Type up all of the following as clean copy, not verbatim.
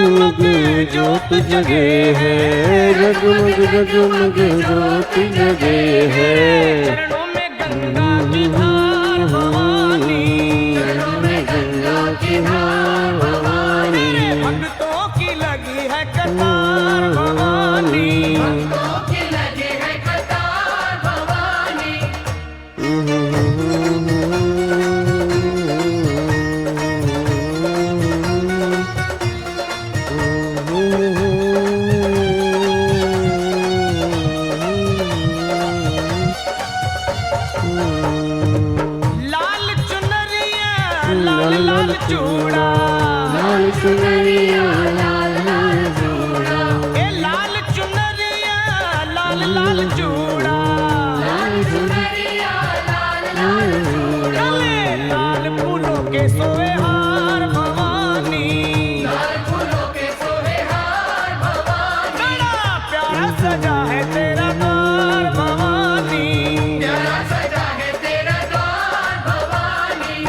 जगमग ज्योत जगे है, जगमग जगमग ज्योत जगे है। चरणों में गंगा की धार भवानी, चरणों में गंगा की धार भवानी, भक्तों की लगी है कतार भवानी, भक्तों की लगी है कतार भवानी। लाल चुनरिया लाल लाल चूड़ा, लाल चुनरिया लाल लाल चूड़ा, ए लाल चुनरिया लाल लाल चूड़ा, लाल चुनरिया लाल लाल चूड़ा, गले लाल फूलों के सोए हार भवानी, लाल फूलों के सोहे हार भवानी। बड़ा प्यारा सजा है तेरा द्वार भवानी, प्यारा सजा है तेरा द्वार भवानी।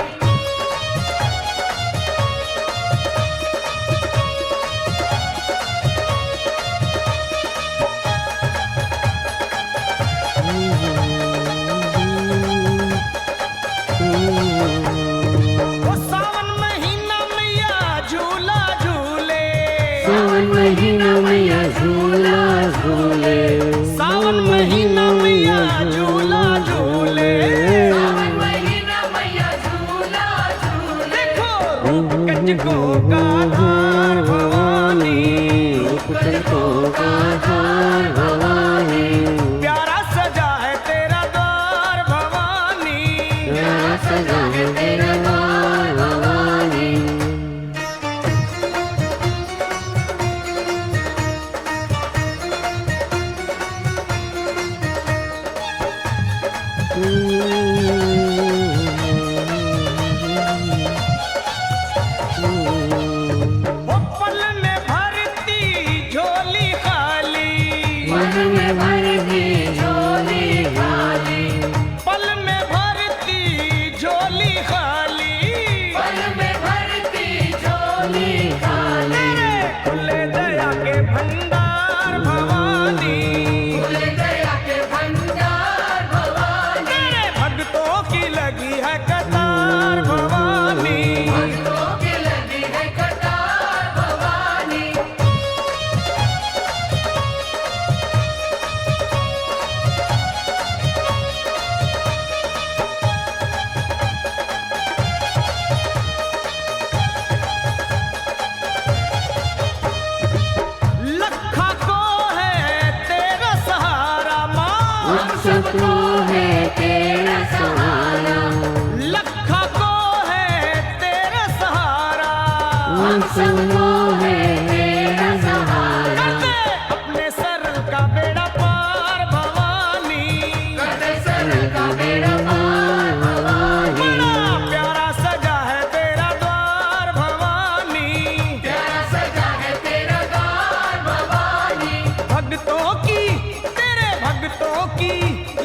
वो सावन महीना मैया झूला झूले, सावन महीना मैया झूला झूले, सावन महीना मैया झूला झूले, सावन महीना मैया झूला झूले। देखो रूप कंजकों का धार भवानी, कंजकों का धार भवानी, प्यारा सजा है तेरा द्वार भवानी, प्यारा सजा है तेरा द्वार भवानी। वो पल में भरती झोली खाली, मन में भर दी झोली खाली, पल में भरती झोली खाली, पल में भरती झोली खाली। तेरे खुले दया के भंडार भवानी, खुल गया के भंडार भवानी। तेरे भक्तों की लगी है कतार भवानी, भक्तों की लगी है कतार भवानी। लखा को है तेरा सहारा माँ, सबको है तेरा सहारा, लखा को है तेरा सहारा, सबको है तेरा सहारा, करते अपने सर का बेड़ा पार भवानी, कदे सर का बेड़ा पार भवानी। बड़ा प्यारा सजा है तेरा द्वार भवानी, प्यारा सजा है तेरा द्वार भवानी। भक्तों की तेरे भक्तों की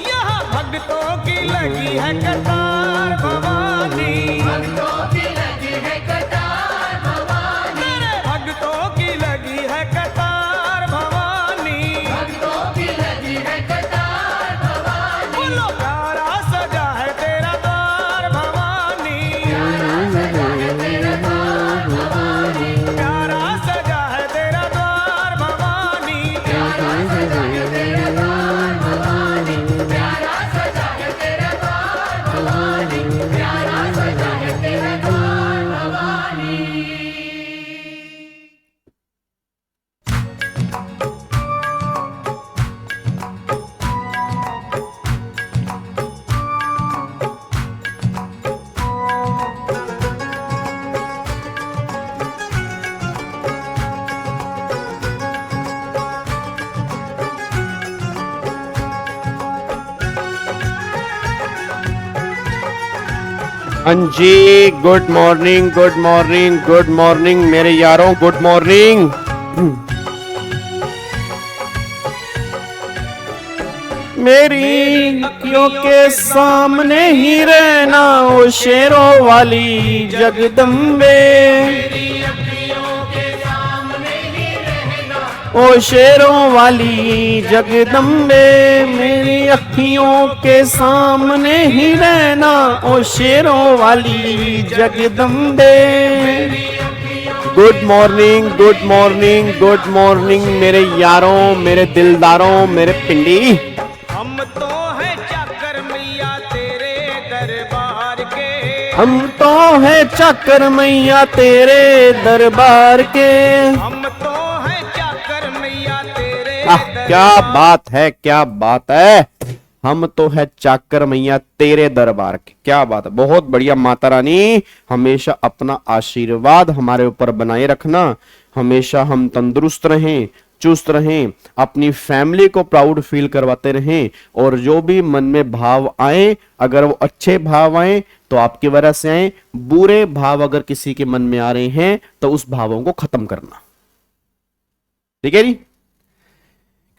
यहाँ भक्तों की लगी है कतार भवानी, भक्तों की लगी है कतार भवानी। तेरे भक्तों की लगी है कतार भवानी, भक्तों की लगी है कतार भवानी। बोलो प्यारा सजा है तेरा द्वार भवानी, प्यारा सजा है तेरा द्वार भवानी, प्यारा सजा है तेरा द्वार भवानी, प्यारा सजा है तेरा द्वार भवानी, प्यारा सजा है तेरा द्वार भवानी, प्यारा सजा है तेरा द्वार भवानी। हाँ जी, good morning good morning good morning मेरे यारों, गुड मॉर्निंग। मेरी अखियों के सामने ही रहना ओ शेरों वाली जगदम्बे, मेरी अखियों के सामने ओ शेरों वाली जगदम्बे मेरी अखियों के सामने ही रहना, ओ शेरों वाली Jagdambe. Good morning, good morning, good morning मेरे यारों, मेरे दिलदारों, मेरे पिंडी। हम तो हैं चाकर मैया तेरे दरबार के, हम तो हैं चाकर मैया तेरे दरबार के। हम तो हैं चाकर मैया तेरे क्या बात है, क्या बात है। हम तो है चाकर मैया तेरे दरबार के। क्या बात है, बहुत बढ़िया। माता रानी हमेशा अपना आशीर्वाद हमारे ऊपर बनाए रखना, हमेशा हम तंदुरुस्त रहें, चुस्त रहें, अपनी फैमिली को प्राउड फील करवाते रहें, और जो भी मन में भाव आए, अगर वो अच्छे भाव आए तो आपकी वजह से आए, बुरे भाव अगर किसी के मन में आ रहे हैं तो उस भावों को खत्म करना। ठीक है जी,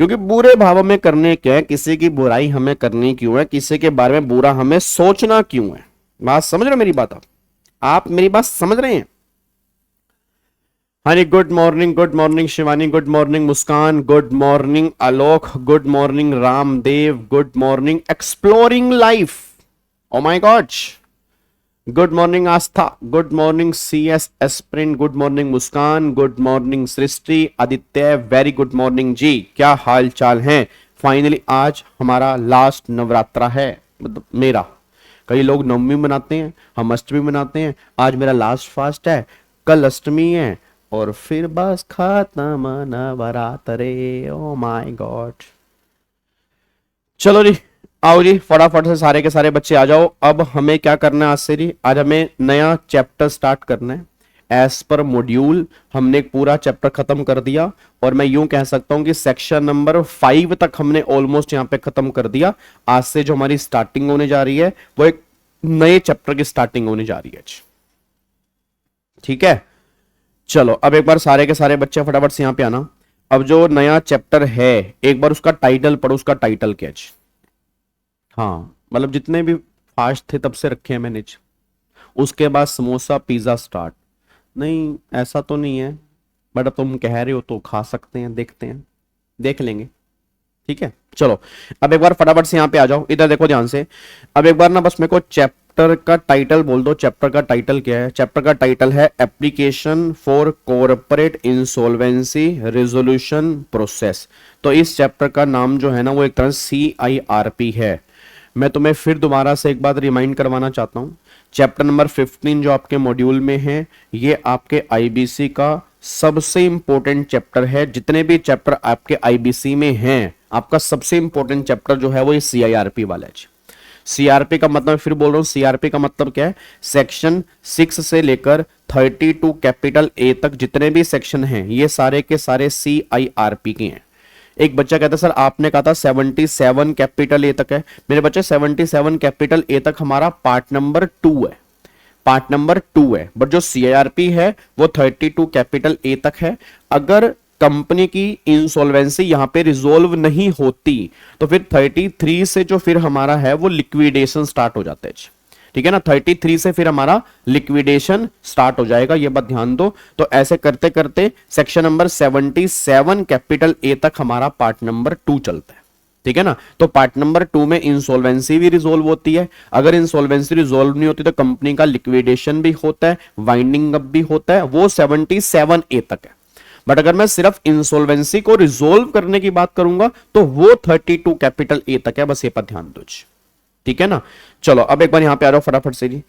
क्योंकि बुरे भाव में करने क्या है, किसी की बुराई हमें करनी क्यों है, किसी के बारे में बुरा हमें सोचना क्यों है। बात समझ रहे हो मेरी बात? आप मेरी बात समझ रहे हैं? हाँ जी, good morning, good morning Shivani, good morning Muskan, good morning Alok, good morning Ramdev, good morning exploring life, oh my god, good morning Aastha, good morning CS aspirant, good morning Muskan, good morning Srishti, Aditya, very good morning ji. क्या हाल चाल है? फाइनली आज हमारा last Navratra है, मतलब मेरा। कई लोग नवमी मनाते हैं, हम अष्टमी मनाते हैं, आज मेरा लास्ट फास्ट है, कल अष्टमी है, और फिर बस खत्म नवरात्रे। ओ माय गॉड। चलो जी, आओ जी, फटाफट से सारे के सारे बच्चे आ जाओ। अब हमें क्या करना है आज से जी? आज हमें नया चैप्टर स्टार्ट करना है। एज पर मॉड्यूल हमने एक पूरा चैप्टर खत्म कर दिया, और मैं यूं कह सकता हूं कि सेक्शन नंबर 5 तक हमने ऑलमोस्ट यहां पे खत्म कर दिया। आज से जो हमारी स्टार्टिंग होने जा रही है वो एक नए चैप्टर की स्टार्टिंग होने जा रही है। ठीक है, चलो अब एक बार सारे के सारे बच्चे फटाफट से यहां पे आना। अब जो नया चैप्टर है एक बार उसका टाइटल पढ़ो। उसका टाइटल क्या है? हाँ, मतलब जितने भी फास्ट थे तब से रखे हैं मैंने। उसके बाद समोसा पिज्जा स्टार्ट। नहीं, ऐसा तो नहीं है, बट तुम कह रहे हो तो खा सकते हैं, देखते हैं, देख लेंगे। ठीक है, चलो अब एक बार फटाफट से यहाँ पे आ जाओ, इधर देखो ध्यान से। अब एक बार ना बस मेरे को चैप्टर का टाइटल बोल दो। चैप्टर का टाइटल क्या है? चैप्टर का टाइटल है application for corporate insolvency resolution process. तो इस चैप्टर का नाम जो है ना वो एक तरह CIRP है। मैं तुम्हें फिर दोबारा से एक बात रिमाइंड करवाना चाहता हूं। चैप्टर नंबर 15 जो आपके मॉड्यूल में है, ये आपके IBC का सबसे इंपॉर्टेंट चैप्टर है। जितने भी चैप्टर आपके IBC में हैं, आपका सबसे इंपॉर्टेंट चैप्टर जो है वो ये CIRP वाला है। CRP का मतलब, फिर बोल रहा हूं, CRP का मतलब क्या है? सेक्शन 6 से लेकर 32 कैपिटल A तक जितने भी सेक्शन हैं ये सारे के सारे CIRP के हैं। एक बच्चा कहता है सर आपने कहा था 77 कैपिटल A तक है। मेरे बच्चे 77 कैपिटल A तक हमारा पार्ट नंबर 2 है, पार्ट नंबर 2 है। बट जो CIRP है वो 32 कैपिटल A तक है। अगर कंपनी की इंसॉल्वेंसी यहां पे रिजोल्व नहीं होती तो फिर 33 से जो फिर हमारा है वो लिक्विडेशन स्टार्ट हो जाता है। ठीक है ना, 33 से फिर हमारा लिक्विडेशन स्टार्ट हो जाएगा, ये बात ध्यान दो। तो ऐसे करते करते सेक्शन नंबर 77 कैपिटल A तक हमारा पार्ट नंबर 2 चलता है। ठीक है ना, तो पार्ट नंबर 2 में इंसॉल्वेंसी भी रिजोल्व होती है। अगर इंसॉल्वेंसी रिजोल्व नहीं होती तो कंपनी का लिक्विडेशन भी होता है, वाइंडिंग अप भी होता है, वो 77A तक है। बट अगर मैं सिर्फ इंसॉल्वेंसी को रिजोल्व करने की बात करूंगा तो वो 32 कैपिटल A तक है। बस ये पर ध्यान दो। ठीक है ना, चलो अब एक बार यहां पे आ जाओ फटाफट से जी।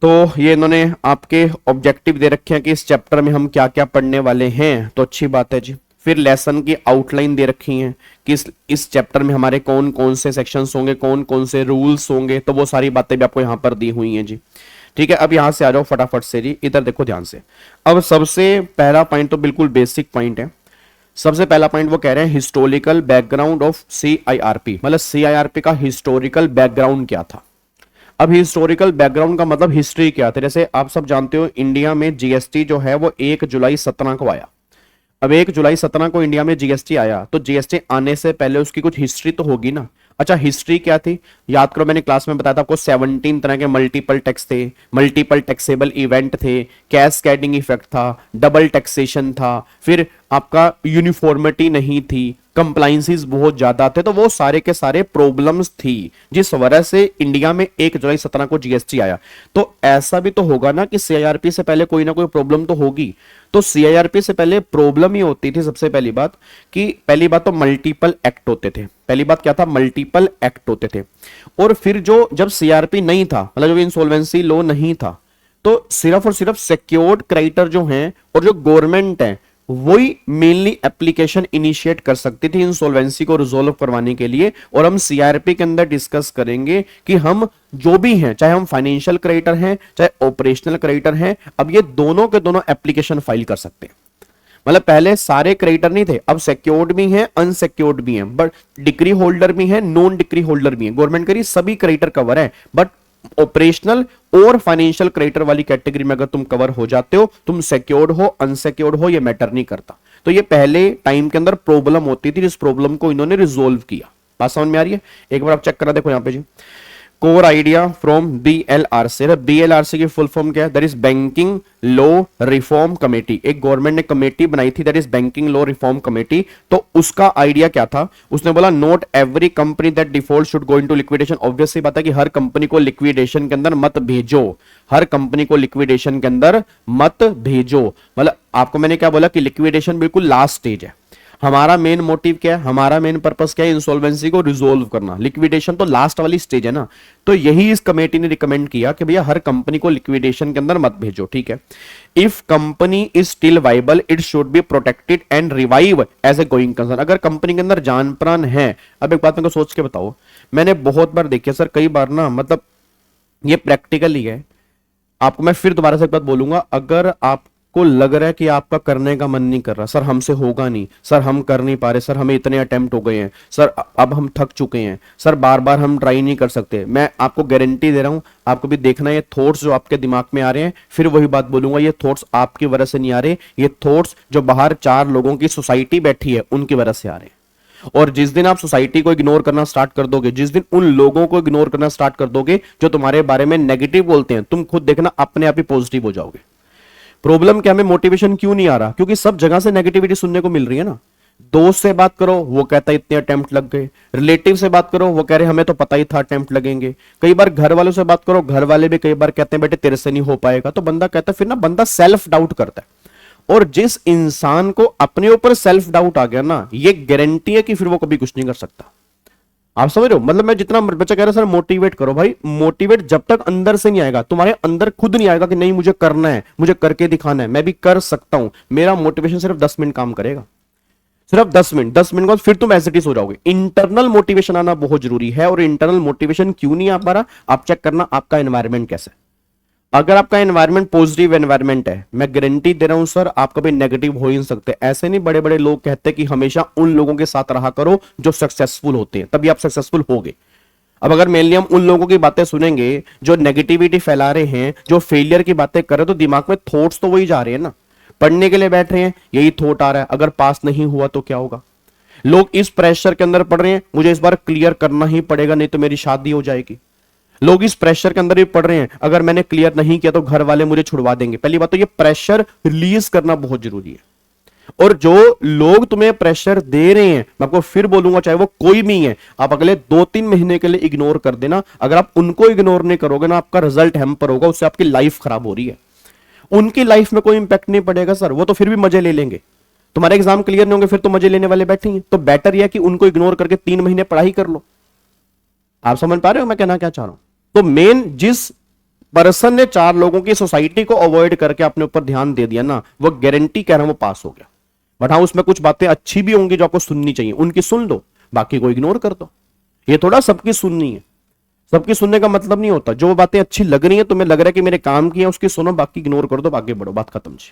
तो ये इन्होंने आपके ऑब्जेक्टिव दे रखे हैं कि इस चैप्टर में हम क्या क्या पढ़ने वाले हैं, तो अच्छी बात है जी। फिर लेसन की आउटलाइन दे रखी है कि इस चैप्टर में हमारे कौन कौन से सेक्शंस होंगे, कौन कौन से रूल्स होंगे, तो वो सारी बातें भी आपको यहां पर दी हुई हैं जी। ठीक है, अब यहां से आ जाओ फटाफट से जी, इधर देखो ध्यान से। अब सबसे पहला पॉइंट तो बिल्कुल बेसिक पॉइंट है। सबसे पहला पॉइंट वो कह रहे हैं हिस्टोरिकल बैकग्राउंड ऑफ CIRP, मतलब CIRP का हिस्टोरिकल बैकग्राउंड क्या था। अब हिस्टोरिकल बैकग्राउंड का मतलब हिस्ट्री क्या था। जैसे आप सब जानते हो इंडिया में GST जो है वो 1 जुलाई 17 को आया। अब 1 जुलाई 17 को इंडिया में GST आया, तो GST आने से पहले उसकी कुछ हिस्ट्री तो होगी ना। अच्छा, हिस्ट्री क्या थी याद करो, मैंने क्लास में बताया था आपको 17 तरह के मल्टीपल टैक्स थे, मल्टीपल टैक्सेबल इवेंट थे, कैस्केडिंग इफेक्ट था, डबल टैक्सेशन था, फिर आपका यूनिफॉर्मिटी नहीं थी, कंप्लाइंसेस बहुत ज्यादा थे, तो वो सारे के सारे प्रॉब्लम्स थी जिस वजह से इंडिया में 1 जुलाई 17 को जीएसटी आया। तो ऐसा भी तो होगा ना कि सीआईआरपी से पहले कोई ना कोई प्रॉब्लम तो होगी। तो सीआईआरपी से पहले प्रॉब्लम ही होती थी सबसे पहली बात कि पहली बात तो मल्टीपल एक्ट होते थे। पहली बात क्या था, मल्टीपल एक्ट होते थे। और फिर जो जब सीआरपी नहीं था, मतलब जब इंसॉल्वेंसी लॉ नहीं था, तो सिर्फ और सिर्फ सिक्योर्ड क्रेडिटर जो हैं और जो गवर्नमेंट है वही मेनली एप्लीकेशन इनिशिएट कर सकती थी इंसॉल्वेंसी को रिजोल्व करवाने के लिए। और हम सीआरपी के अंदर डिस्कस करेंगे कि हम जो भी हैं, चाहे हम फाइनेंशियल क्रेडिटर हैं चाहे ऑपरेशनल क्रेडिटर हैं, अब ये दोनों के दोनों एप्लीकेशन फाइल कर सकते हैं। मतलब पहले सारे क्रेडिटर नहीं थे, अब सिक्योर्ड भी हैं, अनसिक्योर्ड भी हैं, बट डिक्री होल्डर भी हैं, नॉन डिक्री होल्डर भी हैं। गवर्नमेंट करी सभी क्रेडिटर कवर है, बट ऑपरेशनल और फाइनेंशियल क्रेडिटर वाली कैटेगरी में अगर तुम कवर हो जाते हो, तुम सिक्योर्ड हो अनसिक्योर्ड हो, ये मैटर नहीं करता। तो ये पहले टाइम के अंदर प्रॉब्लम होती थी, जिस प्रॉब्लम को इन्होंने रिजोल्व किया। बात समझ में आ रही है? एक बार आप चेक करा देखो यहां पे जी, कोर आइडिया फ्रॉम बीएलआरसी। बीएलआरसी की फुल फॉर्म क्या है? That is banking law reform committee. एक गवर्नमेंट ने कमेटी बनाई थी, that is banking law reform committee. तो उसका आइडिया क्या था? उसने बोला not every company that default should go into liquidation. Obviously बात है कि हर कंपनी को लिक्विडेशन के अंदर मत भेजो, हर कंपनी को लिक्विडेशन के अंदर मत भेजो। मतलब आपको मैंने क्या बोला कि लिक्विडेशन बिल्कुल लास्ट स्टेज है। हमारा मेन मोटिव क्या है, हमारा मेन पर्पस क्या है? इंसॉल्वेंसी को रिजोल्व करना। लिक्विडेशन तो लास्ट वाली स्टेज है ना। तो यही इस कमेटी ने रिकमेंड किया कि भैया हर कंपनी को लिक्विडेशन के अंदर मत भेजो, ठीक है। If company is still viable it should be protected and revive as a going concern. अगर कंपनी के अंदर जान प्राण है, अब एक बात मेरे को सोच के बताओ, मैंने बहुत बार देखी है सर, कई बार ना, मतलब ये प्रैक्टिकल ही है। आपको मैं फिर दोबारा से एक बात बोलूंगा, अगर आप को लग रहा है कि आपका करने का मन नहीं कर रहा, सर हमसे होगा नहीं, सर हम कर नहीं पा रहे, सर हमें इतने अटेम्प्ट हो गए हैं, सर अब हम थक चुके हैं, सर बार बार हम ट्राई नहीं कर सकते, मैं आपको गारंटी दे रहा हूं, आपको भी देखना है ये थॉट्स जो आपके दिमाग में आ रहे हैं, फिर वही बात बोलूंगा, ये थॉट्स आपकी वजह से नहीं आ रहे, ये थॉट्स जो बाहर 4 लोगों की सोसाइटी बैठी है उनकी वजह से आ रहे हैं। और जिस दिन आप सोसाइटी को इग्नोर करना स्टार्ट कर दोगे, जिस दिन उन लोगों को इग्नोर करना स्टार्ट कर दोगे जो तुम्हारे बारे में नेगेटिव बोलते हैं, तुम खुद देखना अपने आप ही पॉजिटिव हो जाओगे। प्रॉब्लम क्या, हमें मोटिवेशन क्यों नहीं आ रहा? क्योंकि सब जगह से नेगेटिविटी सुनने को मिल रही है ना। दोस्त से बात करो, वो कहता है इतने अटेम्प्ट लग गए। रिलेटिव से बात करो, वो कह रहे हमें तो पता ही था अटेम्प्ट लगेंगे। कई बार घर वालों से बात करो, घर वाले भी कई बार कहते हैं बेटे तेरे से नहीं हो पाएगा। तो बंदा कहता है, फिर ना बंदा सेल्फ डाउट करता है। और जिस इंसान को अपने ऊपर सेल्फ डाउट आ गया ना, ये गारंटी है कि फिर वो कभी कुछ नहीं कर सकता। आप समझ रहे हो? मतलब मैं जितना बच्चा कह रहा है सर मोटिवेट करो, भाई मोटिवेट जब तक अंदर से नहीं आएगा, तुम्हारे अंदर खुद नहीं आएगा कि नहीं मुझे करना है, मुझे करके दिखाना है, मैं भी कर सकता हूं, मेरा मोटिवेशन सिर्फ 10 मिनट काम करेगा, सिर्फ 10 मिनट। 10 मिनट बाद फिर तुम एज इट इज हो जाओगे। इंटरनल मोटिवेशन आना बहुत जरूरी है। और इंटरनल मोटिवेशन क्यों नहीं आ पा रहा, आप चेक करना आपका एनवायरमेंट कैसा है। अगर आपका एनवायरमेंट पॉजिटिव एनवायरमेंट है, मैं गारंटी दे रहा हूं सर, आप कभी नेगेटिव हो ही नहीं सकते। ऐसे नहीं बड़े बड़े लोग कहते हैं कि हमेशा उन लोगों के साथ रहा करो जो सक्सेसफुल होते हैं, तभी आप सक्सेसफुल होगे। अब अगर मेनली हम उन लोगों की बातें सुनेंगे जो नेगेटिविटी फैला रहे हैं, जो फेलियर की बातें कर रहे हैं, तो दिमाग में थॉट्स तो वही जा रहे हैं ना। पढ़ने के लिए बैठ रहे हैं, यही थॉट आ रहा है, अगर पास नहीं हुआ तो क्या होगा। लोग इस प्रेशर के अंदर पढ़ रहे हैं, मुझे इस बार क्लियर करना ही पड़ेगा नहीं तो मेरी शादी हो जाएगी। लोग इस प्रेशर के अंदर भी पढ़ रहे हैं, अगर मैंने क्लियर नहीं किया तो घर वाले मुझे छुड़वा देंगे। पहली बात तो ये प्रेशर रिलीज करना बहुत जरूरी है। और जो लोग तुम्हें प्रेशर दे रहे हैं, मैं आपको फिर बोलूंगा, चाहे वो कोई भी है, आप अगले 2-3 महीने के लिए इग्नोर कर देना। अगर आप उनको इग्नोर नहीं करोगे ना, आपका रिजल्ट हैम्पर होगा, उससे आपकी लाइफ खराब हो रही है। उनकी लाइफ में कोई इंपैक्ट नहीं पड़ेगा सर, वो तो फिर भी मजे ले लेंगे। तुम्हारे एग्जाम क्लियर नहीं होंगे, फिर तो मजे लेने वाले बैठे हैं। तो बेटर यह कि उनको इग्नोर करके 3 महीने पढ़ाई कर लो। आप समझ पा रहे हो मैं कहना क्या चाह रहा हूं? तो मेन जिस पर्सन ने 4 लोगों की सोसाइटी को अवॉइड करके अपने ऊपर ध्यान दे दिया ना, वो गारंटी कह रहा हूं वो पास हो गया। बट हाँ, उसमें कुछ बातें अच्छी भी होंगी जो आपको सुननी चाहिए, उनकी सुन लो, बाकी को इग्नोर कर दो। ये थोड़ा सबकी सुननी है, सबकी सुनने का मतलब नहीं होता। जो बातें अच्छी लग रही है, तुम्हें लग रहा है कि मेरे काम की है, उसकी सुनो, बाकी इग्नोर कर दो, आगे बढ़ो, बात खत्म जी।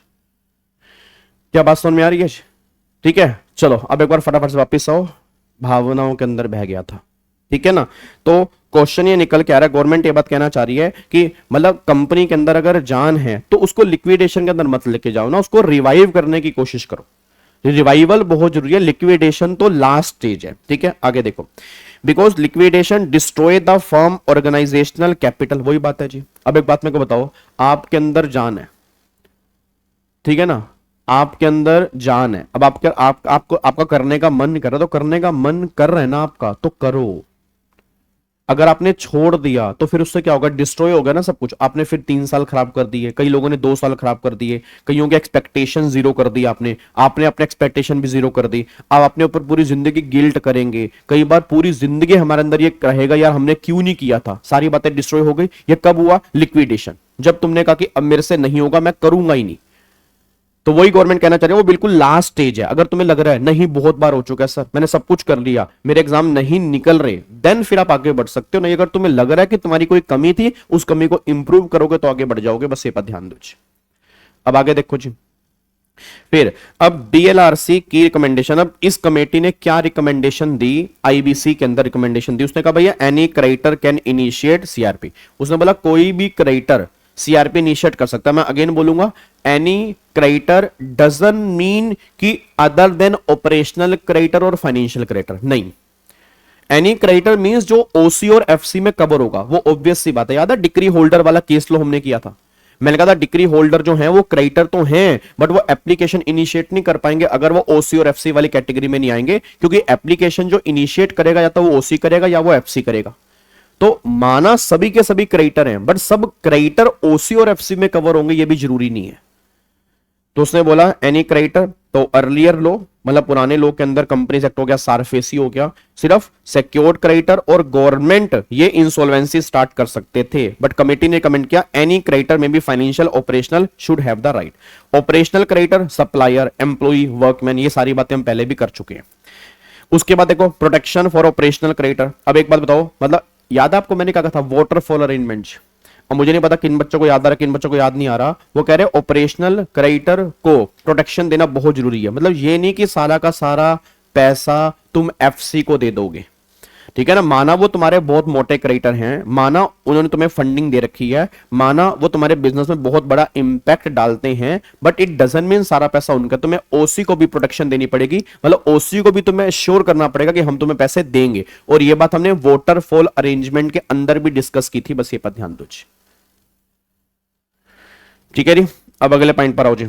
क्या बात समझ में आ रही है? ठीक है, चलो अब एक बार फटाफट से वापिस आओ। भावनाओं के अंदर बह गया था, ठीक है ना। तो क्वेश्चन ये निकल के आ रहा है, गवर्नमेंट ये बात कहना चाह रही है कि मतलब कंपनी के अंदर अगर जान है तो उसको लिक्विडेशन के अंदर मत लेके जाओ ना, उसको रिवाइव करने की कोशिश करो। रिवाइवल बहुत जरूरी है, लिक्विडेशन तो लास्ट स्टेज है। ठीक है, आगे देखो, because liquidation destroy the firm organisational capital. वही बात है जी। अब एक बात मेरे को बताओ, आपके अंदर जान है, ठीक है ना, आपके अंदर जान है, अब आपका करने का मन कर रहा है, तो करने का मन कर रहा है ना आपका, तो करो। अगर आपने छोड़ दिया तो फिर उससे क्या होगा, डिस्ट्रॉय होगा ना सब कुछ। आपने फिर 3 साल खराब कर दिए, कई लोगों ने 2 साल खराब कर दिए, कईयों के एक्सपेक्टेशन जीरो कर दी आपने अपने एक्सपेक्टेशन भी जीरो कर दी। अब अपने ऊपर पूरी जिंदगी गिल्ट करेंगे, कई बार पूरी जिंदगी हमारे अंदर ये रहेगा यार हमने क्यों नहीं किया था, सारी बातें डिस्ट्रॉय हो गई। ये कब हुआ, लिक्विडेशन, जब तुमने कहा कि अब मेरे से नहीं होगा, मैं करूंगा ही नहीं। तो वही गवर्नमेंट कहना चाह रही है, वो बिल्कुल लास्ट स्टेज है। अगर तुम्हें लग रहा है नहीं बहुत बार हो चुका है सर, मैंने सब कुछ कर लिया, मेरे एग्जाम नहीं निकल रहे, देन फिर आप आगे बढ़ सकते हो। नहीं, अगर तुम्हें लग रहा है कि तुम्हारी कोई कमी थी, उस कमी को इंप्रूव करोगे तो आगे बढ़ जाओगे। बस ये पर ध्यान दो जी। अब आगे देखो जी, फिर अब बीएलआरसी की रिकमेंडेशन। अब इस कमेटी ने क्या रिकमेंडेशन दी, आईबीसी के अंदर रिकमेंडेशन दी। उसने कहा भैया any creditor can initiate CRP. उसने बोला कोई भी क्रेडिटर सीआरपी इनिशिएट कर सकता है। मैं अगेन बोलूंगा, एनी क्रेडिटर डजंट मीन कि अदर देन ऑपरेशनल क्रेडिटर और फाइनेंशियल क्रेडिटर, नहीं। एनी क्रेडिटर मींस जो ओसी और एफसी में कवर होगा। वो ऑब्वियस सी बात है, याद है डिक्री होल्डर वाला केस लो हमने किया था। मैंने कहा था डिक्री होल्डर जो है वो क्रेडिटर तो हैं, बट वो एप्लीकेशन इनिशिएट नहीं कर पाएंगे अगर वो ओसी और एफसी वाली कैटेगरी में नहीं आएंगे, क्योंकि एप्लीकेशन जो इनिशिएट करेगा या तो वो ओसी करेगा या वो एफसी करेगा। तो माना सभी के सभी क्रेडिटर हैं, बट सब क्रेडिटर ओसी और एफसी में कवर होंगे ये भी जरूरी नहीं है। तो उसने बोला एनी क्रेडिटर, तो अर्लियर लो मतलब पुराने लो के अंदर कंपनीज एक्ट हो गया, सारफेसी हो गया, सिर्फ सिक्योर्ड क्रेडिटर और गवर्नमेंट ये इंसॉल्वेंसी स्टार्ट कर सकते थे। बट कमेटी ने कमेंट किया एनी क्रेडिटर में be financial operational should have the right. Operational creditor, supplier, employee, workman, ये सारी बातें हम पहले भी कर चुके हैं। उसके बाद देखो प्रोटेक्शन फॉर ऑपरेशनल क्रेडिटर। अब एक बात बताओ, मतलब याद है आपको मैंने क्या कहा था, वाटरफॉल अरेंजमेंट। अब मुझे नहीं पता किन बच्चों को याद आ रहा, किन बच्चों को याद नहीं आ रहा। वो कह रहे ऑपरेशनल क्रेडिटर को प्रोटेक्शन देना बहुत जरूरी है। मतलब ये नहीं कि सारा का सारा पैसा तुम एफसी को दे दोगे, ठीक है ना। माना वो तुम्हारे बहुत मोटे क्रेडिटर हैं, माना उन्होंने तुम्हें फंडिंग दे रखी है, माना वो तुम्हारे बिजनेस में बहुत बड़ा इंपैक्ट डालते हैं, बट इट डजंट मीन सारा पैसा उनका। तुम्हें ओसी को भी प्रोटेक्शन देनी पड़ेगी, मतलब ओसी को भी तुम्हें श्योर करना पड़ेगा कि हम तुम्हें पैसे देंगे। और ये बात हमने वाटरफॉल अरेंजमेंट के अंदर भी डिस्कस की थी, बस ये पर ध्यान दो जी, ठीक है जी। अब अगले पॉइंट पर आओ जी।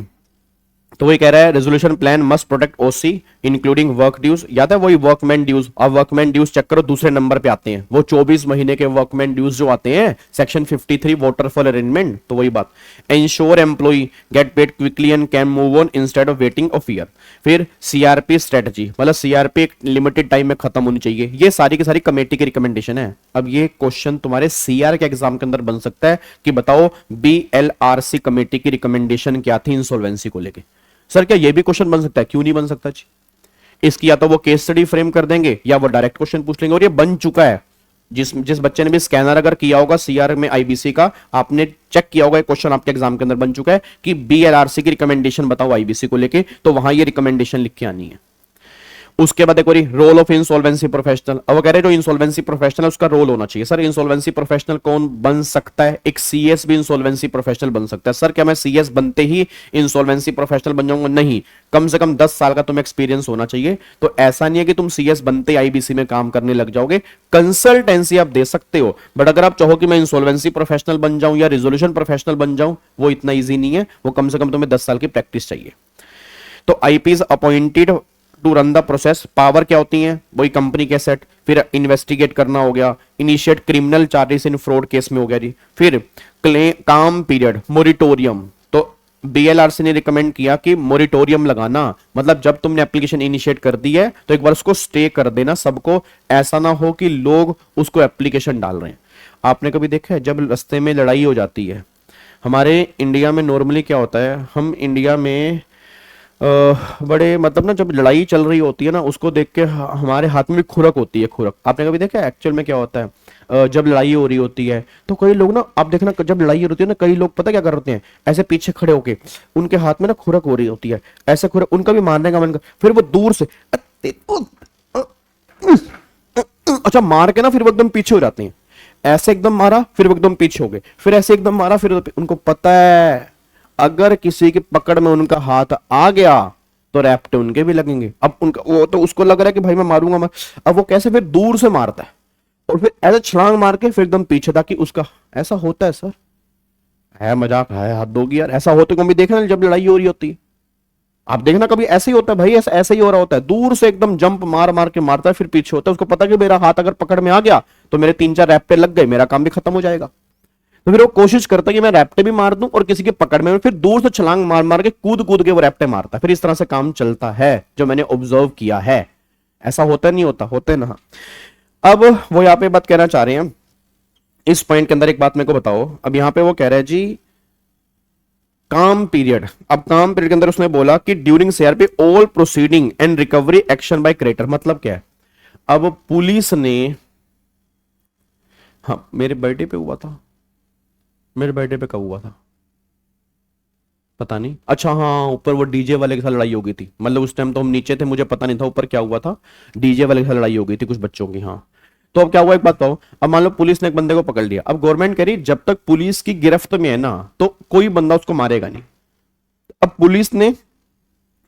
तो वही कह रहा है रेजोल्यूशन प्लान मस्ट प्रोटेक्ट ओसी इंक्लूडिंग वर्क ड्यूज। याद है वही वर्कमैन ड्यूज। अब वर्कमैन ड्यूज चेक करो, दूसरे नंबर पे आते हैं वो 24 महीने के वर्कमैन ड्यूज जो आते हैं सेक्शन 53 वाटरफॉल अरेंजमेंट। तो वही बात, ensure employee get paid quickly and can move on instead of waiting of year. फिर सीआरपी स्ट्रेटजी, मतलब सीआरपी एक लिमिटेड टाइम में खत्म होनी चाहिए। ये सारी की सारी कमेटी की रिकमेंडेशन है। अब ये क्वेश्चन तुम्हारे सीआर के एग्जाम के अंदर बन सकता है कि बताओ बीएलआरसी कमेटी की रिकमेंडेशन क्या थी इंसॉल्वेंसी को लेके। सर क्या ये भी क्वेश्चन बन सकता है? क्यों नहीं बन सकता जी। इसकी या तो वो केस स्टडी फ्रेम कर देंगे या वो डायरेक्ट क्वेश्चन पूछ लेंगे। और ये बन चुका है, जिस बच्चे ने भी स्कैनर अगर किया होगा सीआर में आईबीसी का, आपने चेक किया होगा, एक क्वेश्चन आपके एग्जाम के अंदर बन चुका है कि बीएलआरसी की रिकमेंडेशन बताओ आईबीसी को लेके, तो वहां ये रिकमेंडेशन लिख के आनी है। उसके बाद एक रोल ऑफ इंसॉल्वेंसी प्रोफेशनल। अब वो कह रहे जो इंसॉल्वेंसी प्रोफेशनल उसका रोल होना चाहिए। सर इंसॉल्वेंसी प्रोफेशनल कौन बन सकता है? एक सीएस भी इंसॉल्वेंसी प्रोफेशनल बन सकता है। सर क्या मैं सीएस बनते ही इंसॉल्वेंसी प्रोफेशनल बन जाऊंगा? नहीं, कम से कम 10 साल का तुम्हें एक्सपीरियंस होना चाहिए। तो ऐसा नहीं है कि तुम सीएस बनते आईबीसी में काम करने लग जाओगे, कंसल्टेंसी आप दे सकते हो। बट अगर आप चाहो कि मैं इंसॉल्वेंसी प्रोफेशनल बन जाऊं या रिजोल्यूशन प्रोफेशनल बन जाऊं, वो इतना ईजी नहीं है। वो कम से कम तुम्हें 10 साल की प्रैक्टिस चाहिए। तो IP is appointed to run the process. Power क्या होती है? वही कंपनी के सेट, फिर इन्वेस्टिगेट करना हो गया, इनिशिएट क्रिमिनल चार्जेस इन फ्रॉड केस में हो गया जी। फिर काम पीरियड, मोरिटोरियम। तो बीएलआरसी ने रिकमेंड किया कि मोरिटोरियम लगाना, मतलब जब तुमने एप्लीकेशन इनिशिएट कर दी है तो एक बार उसको स्टे कर देना सबको। ऐसा ना हो कि लोग उसको एप्लीकेशन डाल रहे हैं। आपने कभी देखा है जब रास्ते में लड़ाई हो जाती है? हमारे इंडिया में नॉर्मली क्या होता है, हम इंडिया में बड़े मतलब ना जब लड़ाई चल रही होती है ना, उसको देख के हमारे हाथ में भी खुरक होती है, खुरक। आपने कभी देखा है एक्चुअल में क्या होता है? जब लड़ाई हो रही होती है तो कई लोग ना, आप देखना जब लड़ाई होती है ना, कई लोग पता क्या कर रहे हैं, ऐसे पीछे खड़े होके उनके हाथ में ना खुरक हो रही होती है, ऐसे खुरक, उनका भी मारने का मन कर, फिर वो दूर से अच्छा मार के ना फिर वो एकदम पीछे हो जाते हैं। ऐसे एकदम मारा फिर वो एकदम पीछे हो गए, फिर ऐसे एकदम मारा फिर उनको पता है अगर किसी की पकड़ में उनका हाथ आ गया तो रैप्टे उनके भी लगेंगे। अब उनका वो तो उसको लग रहा है कि भाई मैं मारूंगा मैं, अब वो कैसे फिर दूर से मारता है और फिर ऐसा छलांग मार के फिर एकदम पीछे, ताकि उसका ऐसा होता है सर, है मजाक है, हद होगी यार। ऐसा होते को भी देखना जब लड़ाई हो रही होती है, आप देखना कभी ऐसे ही होता है भाई, ऐसा ऐसे ही हो रहा होता है, दूर से एकदम जंप मार मार के मारता है, फिर पीछे होता है, उसको पता कि मेरा हाथ अगर पकड़ में आ गया तो मेरे 3-4 रैप्टे लग गए, मेरा काम भी खत्म हो जाएगा। तो फिर वो कोशिश करता है कि मैं रैप्टे भी मार दूं और किसी की पकड़ में, फिर दूर से छलांग मार मार के कूद कूद के वो रैप्टे मारता है। फिर इस तरह से काम चलता है, जो मैंने ऑब्जर्व किया है। ऐसा होता नहीं होता, होते ना। अब वो यहां पे बात कहना चाह रहे हैं, इस पॉइंट के अंदर एक बात मेरे को बताओ। अब यहां पे वो कह रहे हैं जी काम पीरियड। अब काम पीरियड के अंदर उसने बोला कि during CRP all proceeding and recovery action by creator, मतलब क्या है? अब पुलिस ने, हाँ मेरे बर्थडे पे हुआ था, मेरे बर्थडे पे कब हुआ था पता नहीं। अच्छा हाँ, ऊपर वो डीजे वाले के साथ लड़ाई हो गई थी, मतलब उस टाइम तो हम नीचे थे, मुझे पता नहीं था ऊपर क्या हुआ था, डीजे वाले के साथ लड़ाई हो गई थी कुछ बच्चों की। हाँ तो अब क्या हुआ एक बात बताओ। अब मान लो पुलिस ने एक बंदे को पकड़ लिया, अब गवर्नमेंट कह रही जब तक पुलिस की गिरफ्त में है ना तो कोई बंदा उसको मारेगा नहीं। अब पुलिस ने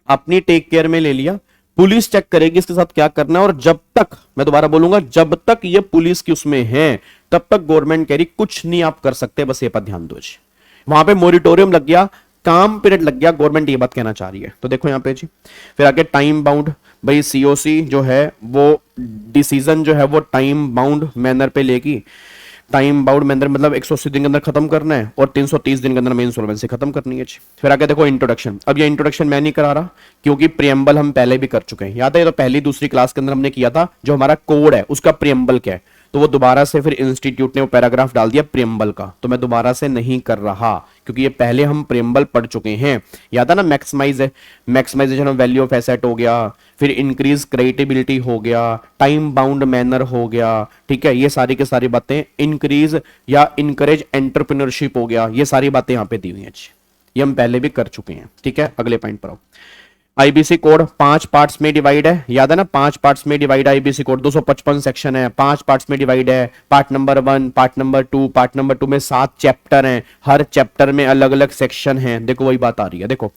अपनी टेक केयर में ले लिया, पुलिस चेक करेगी इसके साथ क्या करना है, और जब तक, मैं दोबारा बोलूंगा, जब तक ये पुलिस की उसमें है तब तक गवर्नमेंट कह रही कुछ नहीं आप कर सकते, बस ये पर ध्यान दो जी। वहां पे मोरिटोरियम लग गया, काम पीरियड लग गया, गवर्नमेंट ये बात कहना चाह रही है। तो देखो यहां पे जी, फिर आगे टाइम बाउंड, भाई सीओसी जो है वो डिसीजन जो है वो टाइम बाउंड मैनर पे लेगी। टाइम बाउंड मैनर मतलब 180 दिन के अंदर खत्म करना है और 330 दिन के अंदर में इंसॉल्वेंसी खत्म करनी है। फिर आगे देखो इंट्रोडक्शन। अब ये इंट्रोडक्शन मैं नहीं करा रहा क्योंकि प्रियम्बल हम पहले भी कर चुके हैं, याद है? ये तो पहली दूसरी क्लास के अंदर हमने किया था, जो हमारा कोड है उसका प्रियम्बल क्या है, तो वो दोबारा से फिर इंस्टीट्यूट ने वो पैराग्राफ डाल दिया प्रियम्बल का, तो मैं दोबारा से नहीं कर रहा क्योंकि ये पहले हम प्रियम्बल पढ़ चुके हैं। याद है ना? मैक्सिमाइज है, maximisation of value of asset हो गया, फिर इंक्रीज क्रेडिबिलिटी हो गया, टाइम बाउंड मैनर हो गया, ठीक है, ये सारी की सारी बातें, इंक्रीज या इनकरेज एंटरप्रेन्योरशिप हो गया, ये सारी बातें यहां पे दी हुई हैं, ये हम पहले भी कर चुके हैं। ठीक है, अगले पॉइंट पर आओ। आईबीसी कोड 5 पार्ट्स में डिवाइड है, याद है ना? 5 पार्ट्स में डिवाइड आईबीसी कोड, 255 सेक्शन है, 5 पार्ट्स में डिवाइड है। Part number 1, part number 2, part number 2 में 7 चैप्टर हैं, हर चैप्टर में अलग अलग सेक्शन हैं। देखो वही बात आ रही है, देखो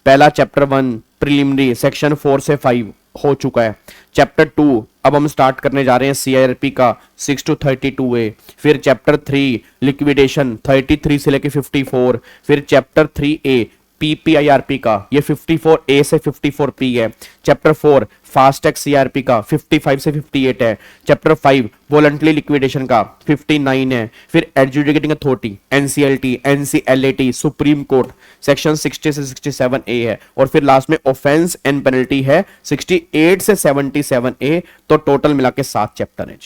पहला चैप्टर 1 प्रिलिमिनरी सेक्शन 4 से 5 हो चुका है। चैप्टर 2 अब हम स्टार्ट करने जा रहे हैं सीआरपी का 6 to 32A। फिर चैप्टर 3 लिक्विडेशन 33 से लेके 54। फिर चैप्टर 3A पीपीआईआरपी का, ये 54A से 54P है। चैप्टर 4 फास्टैग सीआरपी का 55 से 58 है। चैप्टर 5 वॉलंटरी लिक्विडेशन का 59 है। फिर adjudicating authority NCLT, NCLAT, supreme court section 60 से 67A है। और फिर लास्ट में ऑफेंस एंड पेनल्टी है 68 से 77A। तो टोटल मिला के 7 चैप्टर है,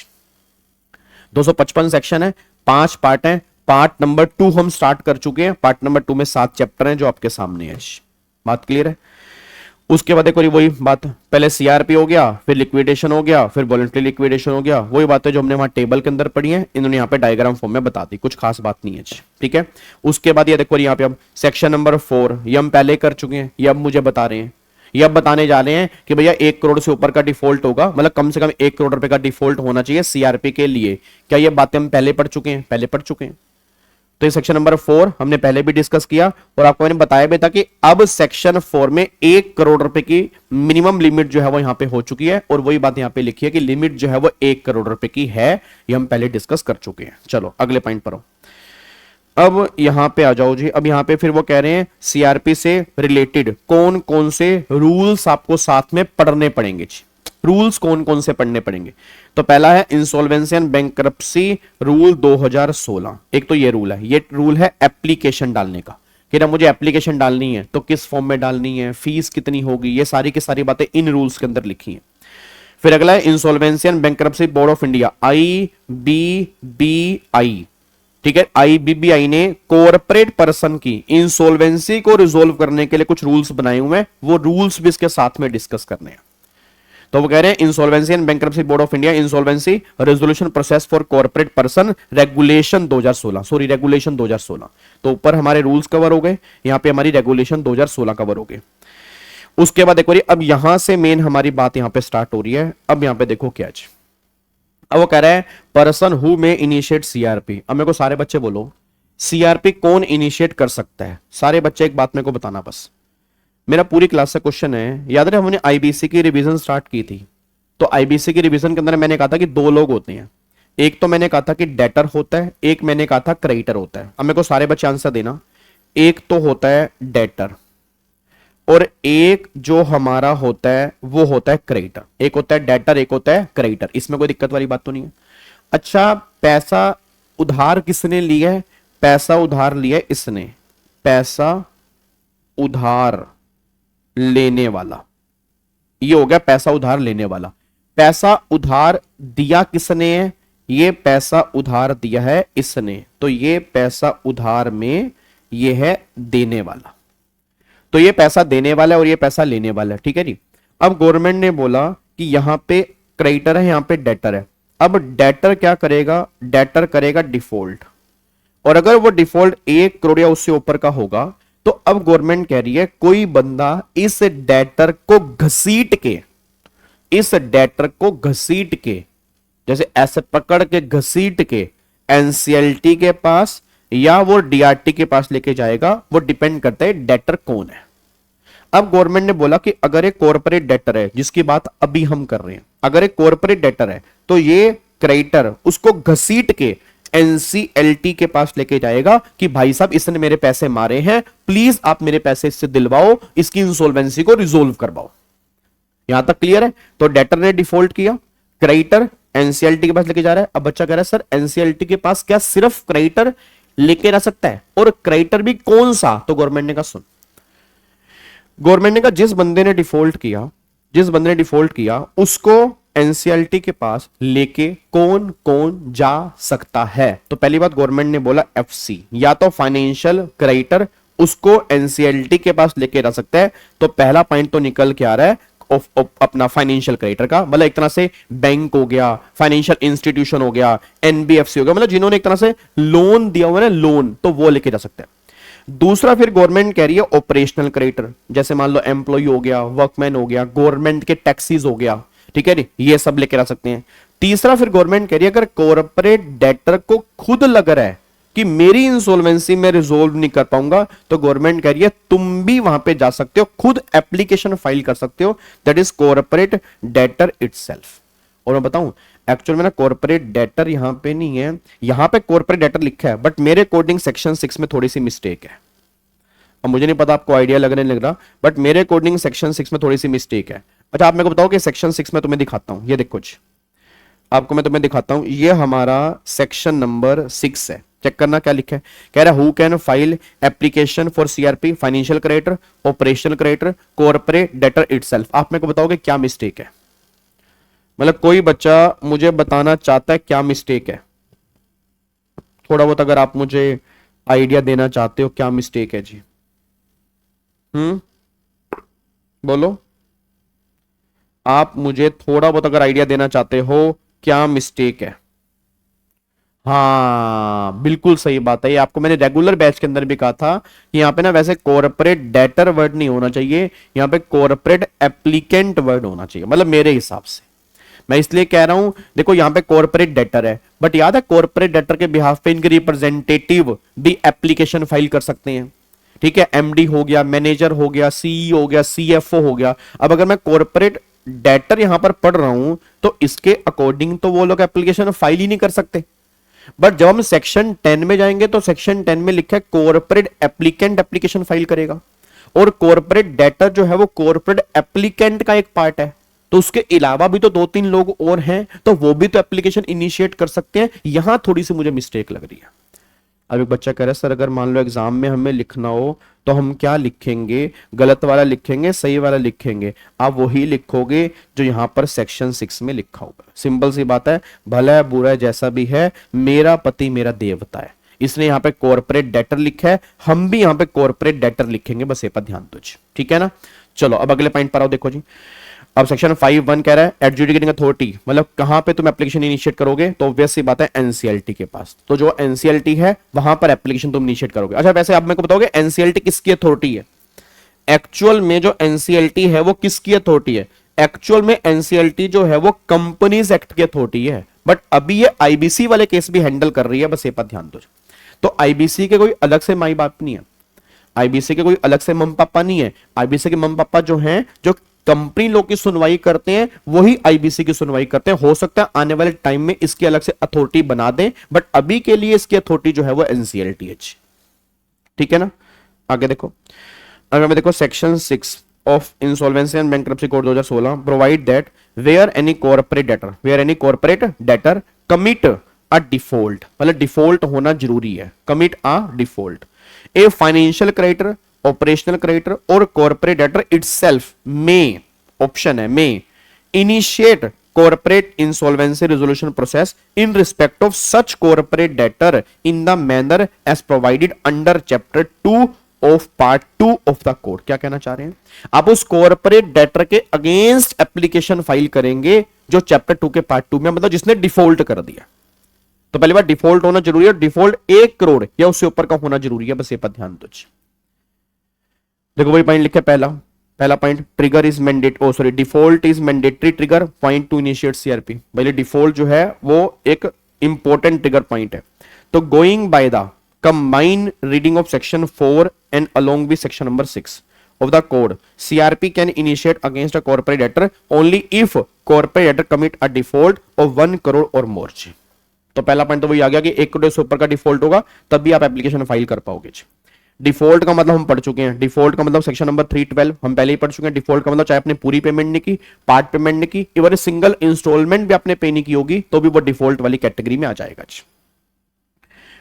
255 सेक्शन है, 5 पार्ट है। पार्ट नंबर 2 हम स्टार्ट कर चुके हैं, पार्ट नंबर 2 में 7 चैप्टर हैं जो आपके सामने है। बात क्लियर है? उसके बाद एक और वही बात, पहले सीआरपी हो गया, फिर लिक्विडेशन हो गया, फिर वॉलंटरी लिक्विडेशन हो गया, वही बातें जो हमने वहां टेबल के अंदर पढ़ी है, इन्होंने यहाँ पे डायग्राम फॉर्म में बता दी, कुछ खास बात नहीं है। ठीक है, उसके बाद ये देखो यहाँ पे अब सेक्शन नंबर 4, ये हम पहले कर चुके हैं, ये अब मुझे बता रहे हैं, ये अब बताने जा रहे हैं कि भैया 1 करोड़ से ऊपर का डिफॉल्ट होगा, मतलब कम से कम 1 करोड़ रुपए का डिफॉल्ट होना चाहिए सीआरपी के लिए। क्या ये बातें हम पहले पढ़ चुके हैं? पहले पढ़ चुके हैं। तो ये सेक्शन नंबर 4 हमने पहले भी डिस्कस किया और आपको मैंने बताया भी था कि अब सेक्शन 4 में 1 करोड़ रुपए की मिनिमम लिमिट जो है वो यहां पे हो चुकी है, और वही बात यहां पे लिखी है कि लिमिट जो है वो 1 करोड़ रुपए की है, ये हम पहले डिस्कस कर चुके हैं। चलो अगले पॉइंट पर आओ। अब यहां पे आ जाओ जी। अब यहां पे फिर वो कह रहे हैं सीआरपी से रिलेटेड कौन कौन से रूल्स आपको साथ में पढ़ने पड़ेंगे। रूल्स कौन कौन से पढ़ने पड़ेंगे? तो पहला है इंसॉल्वेंसी एंड बैंकरप्सी रूल 2016। एक तो ये रूल है, ये रूल है एप्लीकेशन डालने का, कि ना मुझे एप्लीकेशन डालनी है तो किस फॉर्म में डालनी है, फीस कितनी होगी, ये सारी की सारी बातें इन रूल्स के अंदर लिखी हैं। फिर अगला है insolvency and bankruptcy board of India, IBBI। ठीक है, IBBI ने कॉर्पोरेट पर्सन की इंसॉल्वेंसी को रिजोल्व करने के लिए कुछ रूल्स बनाए हुए हैं, वो रूल्स भी इसके साथ में डिस्कस करने हैं। तो वो कह रहे हैं insolvency and bankruptcy board of India insolvency resolution process for corporate person regulation 2016, sorry regulation 2016। तो ऊपर हमारे रूल्स कवर हो गए, यहां पे हमारी रेगुलेशन 2016 कवर हो गए। उसके बाद देखो, अब यहां से मेन हमारी बात यहां पे स्टार्ट हो रही है। अब यहां पे देखो क्या है, अब वो कह रहा है पर्सन हु में इनिशिएट सीआरपी। अब मेरे को सारे बच्चे बोलो सीआरपी कौन इनिशिएट कर सकता है? सारे बच्चे एक बात मेरे को बताना बस, मेरा पूरी क्लास से क्वेश्चन है, याद रहे हमने आईबीसी की रिवीजन स्टार्ट की थी, तो आईबीसी की रिवीजन के अंदर मैंने कहा था कि दो लोग होते हैं, एक तो मैंने कहा था कि डेटर होता है, एक मैंने कहा था क्रेडिटर होता है। अब मेरे को सारे बच्चे आंसर देना, एक तो होता है डेटर और एक जो हमारा होता है वो होता है क्रेडिटर। एक होता है डेटर, एक होता है क्रेडिटर, इसमें कोई दिक्कत वाली बात तो नहीं है। अच्छा, पैसा उधार किसने लिया है? पैसा उधार लिया है इसने, पैसा उधार लेने वाला, ये हो गया पैसा उधार लेने वाला। पैसा उधार दिया किसने है? ये पैसा उधार दिया है इसने, तो ये पैसा उधार में ये है देने वाला, तो ये पैसा देने वाला है और ये पैसा लेने वाला है, ठीक है जी। अब गवर्नमेंट ने बोला कि यहां पे क्रेडिटर है, यहां पे डेटर है। अब डेटर क्या करेगा? डेटर करेगा डिफॉल्ट, और अगर वो डिफॉल्ट 1 करोड़ या उससे ऊपर का होगा तो अब गवर्नमेंट कह रही है कोई बंदा इस डेटर को घसीट के, इस डेटर को घसीट के, जैसे ऐसे पकड़ के घसीट के एनसीएलटी के पास या वो डीआरटी के पास लेके जाएगा, वो डिपेंड करता है डेटर कौन है। अब गवर्नमेंट ने बोला कि अगर एक कॉर्पोरेट डेटर है, जिसकी बात अभी हम कर रहे हैं, अगर एक कॉर्पोरेट डेटर है तो ये क्रेडिटर उसको घसीट के एनसीएलटी के पास लेके जाएगा कि भाई साहब इसने मेरे पैसे मारे हैं, प्लीज आप मेरे पैसे इससे दिलवाओ, इसकी इंसॉल्वेंसी को रिजोल्व करवाओ। यहां तक क्लियर है? तो डेटर ने डिफॉल्ट किया, क्रेडिटर एनसीएलटी के पास लेके जा रहा है। अब बच्चा कह रहा है सर एनसीएलटी के पास क्या सिर्फ क्रेडिटर लेके रह सकता है, और क्रेडिटर भी कौन सा? तो गवर्नमेंट ने कहा सुन, गवर्नमेंट ने कहा जिस बंदे ने डिफॉल्ट किया, जिस बंदे ने डिफॉल्ट किया उसको एनसीएलटी के पास लेके कौन कौन जा सकता है। तो पहली बात गवर्नमेंट ने बोला एफसी, या तो फाइनेंशियल क्रेडिटर उसको एनसीएलटी के पास लेके रह सकता है। तो पहला पॉइंट तो निकल के आ रहा है अपना फाइनेंशियल क्रेडिटर का, मतलब एक तरह से बैंक हो गया, फाइनेंशियल इंस्टीट्यूशन हो गया, एनबीएफसी हो गया, मतलब जिन्होंने एक तरह से लोन दिया हुआ है ना, लोन, तो वो लेके जा सकते हैं। दूसरा फिर गवर्नमेंट कह रही है ऑपरेशनल क्रेडिटर, जैसे मान लो एम्प्लॉय हो गया, वर्कमैन हो गया, गवर्नमेंट के टैक्सीज हो गया, ठीक है, ये सब लेके आ सकते हैं। तीसरा फिर गवर्नमेंट कह रही है अगर कॉर्पोरेट डेटर को खुद लग रहा है कि मेरी इंसॉल्वेंसी में रिजोल्व नहीं कर पाऊंगा, तो गवर्नमेंट कह रही है तुम भी वहां पे जा सकते हो, खुद एप्लीकेशन फाइल कर सकते हो, that is corporate debtor itself. और मैं बताऊं एक्चुअल में ना कॉर्पोरेट डेटर यहां पे नहीं है, यहां पे कॉर्पोरेट डेटर लिखा है, बट मेरे कोडिंग सेक्शन 6 में थोड़ी सी मिस्टेक है। अब मुझे नहीं पता आपको आइडिया लगने लग रहा, बट मेरे कोडिंग सेक्शन 6 में थोड़ी सी मिस्टेक है। अच्छा आप मेरे को बताओ कि सेक्शन 6 में तुम्हें दिखाता हूं, ये देखो जी, आपको मैं तुम्हें दिखाता हूं, ये हमारा सेक्शन नंबर 6 है। चेक करना क्या लिखा है, कह रहा है who can file application for CRP, financial creditor, operational creditor, corporate debtor itself. आप मेरे को बताओगे क्या मिस्टेक है, मतलब कोई बच्चा मुझे बताना चाहता है क्या मिस्टेक है, थोड़ा बहुत अगर आप मुझे आइडिया देना चाहते हो क्या मिस्टेक है जी। बोलो, आप मुझे थोड़ा बहुत अगर आइडिया देना चाहते हो क्या मिस्टेक है। हाँ बिल्कुल सही बात है, ये आपको मैंने रेगुलर बैच के अंदर भी कहा था कि यहाँ पे ना वैसे कॉर्पोरेट डेटर वर्ड नहीं होना चाहिए, यहाँ पे कॉर्पोरेट एप्लीकेंट वर्ड होना चाहिए, मतलब मेरे हिसाब से। मैं इसलिए कह रहा हूं, देखो यहाँ पे कॉर्पोरेट डेटर है, बट याद है कॉर्पोरेट डेटर के बिहाफ पे इनके रिप्रेजेंटेटिव भी एप्लीकेशन फाइल कर सकते हैं, ठीक है, एमडी हो गया, मैनेजर हो गया, सीईओ हो गया, सीएफओ हो गया। अब अगर मैं कॉर्पोरेट डेटर यहां पर पढ़ रहा हूं तो इसके अकॉर्डिंग तो वो लोग एप्लीकेशन फाइल ही नहीं कर सकते। बट जब हम सेक्शन 10 में जाएंगे तो सेक्शन 10 में लिखा है कॉर्पोरेट एप्लीकेंट एप्लीकेशन फाइल करेगा, और कॉर्पोरेट डेटर जो है वो कॉर्पोरेट एप्लीकेंट का एक पार्ट है, तो उसके अलावा भी तो 2-3 लोग और हैं, तो वो भी तो एप्लीकेशन इनिशिएट कर सकते हैं। यहां थोड़ी सी मुझे मिस्टेक लग रही है। अब एक बच्चा कह रहा है सर अगर मान लो एग्जाम में हमें लिखना हो तो हम क्या लिखेंगे, गलत वाला लिखेंगे सही वाला लिखेंगे? आप वही लिखोगे जो यहां पर सेक्शन 6 में लिखा होगा। सिंपल सी बात है, भला है बुरा है जैसा भी है, मेरा पति मेरा देवता है, इसने यहाँ पे कॉर्पोरेट डेटर लिखा है, हम भी यहाँ पे कॉर्पोरेट डेटर लिखेंगे, बस ये पर ध्यान दो, ठीक है ना। चलो अब अगले पॉइंट पर आओ, देखो जी। अब सेक्शन 5(1) कह रहा है एडजुडिकेटिंग अथॉरिटी, मतलब कहां पे तुम एप्लीकेशन इनिशिएट करोगे, तो ऑब्वियस सी बात है एनसीएलटी के पास, तो जो एनसीएलटी है वहां पर एप्लीकेशन तुम इनिशिएट करोगे। अच्छा वैसे आप मेरे को बताओगे एनसीएलटी किसकी अथॉरिटी है? एक्चुअल में जो एनसीएलटी है वो किसकी अथॉरिटी है? एक्चुअल में एनसीएलटी जो है वो कंपनीज एक्ट की अथॉरिटी है, बट अभी ये आईबीसी वाले केस भी हैंडल कर रही है, बस ये पर ध्यान दो। तो आईबीसी के कोई अलग से माई बाप नहीं है, आईबीसी के कोई अलग से मम्मी पापा नहीं है, आईबीसी के मम्मी पापा जो हैं, जो कंपनी लॉ की सुनवाई करते हैं, वही आईबीसी की सुनवाई करते हैं। हो सकता है आने वाले टाइम में इसकी अलग से अथॉरिटी बना दें, बट अभी के लिए इसकी अथॉरिटी जो है वो एनसीएलटी है। ठीक है ना। आगे देखो, अगर मैं देखो section 6 of insolvency and bankruptcy code 2016 provide that where any corporate debtor commit a default, मतलब डिफॉल्ट होना जरूरी है, commit a default, a financial creditor, operational creditor और कॉर्पोरेट डेटर इटसेल्फ में, ऑप्शन है में, initiate corporate insolvency resolution process in respect of such corporate debtor in the manner as provided under chapter 2 of part 2 of the code। क्या कहना चाह रहे हैं आप? उस corporate debtor के अगेंस्ट एप्लीकेशन फाइल करेंगे जो चैप्टर 2 के पार्ट 2 में, मतलब जिसने डिफॉल्ट कर दिया। तो पहली बार डिफॉल्ट होना जरूरी है, डिफॉल्ट 1 करोड़ या उससे ऊपर का होना जरूरी है, बस ये पर ध्यान दो। देखो वही पॉइंट लिखे, पहला point, trigger is default is mandatory trigger point two initiate CRP. भाई डिफॉल्ट जो है वो एक इंपॉर्टेंट ट्रिगर पॉइंट है। तो going by the combine reading of section 4 and along with section number 6 of the code, CRP can initiate against a corporate debtor only if corporate debtor commit a default of 1 crore or more। तो पहला point तो वही आ गया कि 1 करोड़ से ऊपर का default होगा तब भी आप एप्लीकेशन फाइल कर पाओगे। डिफॉल्ट का मतलब हम पढ़ चुके हैं, डिफॉल्ट का मतलब सेक्शन नंबर 312 हम पहले ही पढ़ चुके हैं। डिफॉल्ट का मतलब चाहे आपने पूरी पेमेंट नहीं की, पार्ट पेमेंट नहीं की, इवन सिंगल इंस्टॉलमेंट भी आपने पे नहीं की होगी तो भी वो डिफॉल्ट वाली कैटेगरी में आ जाएगा।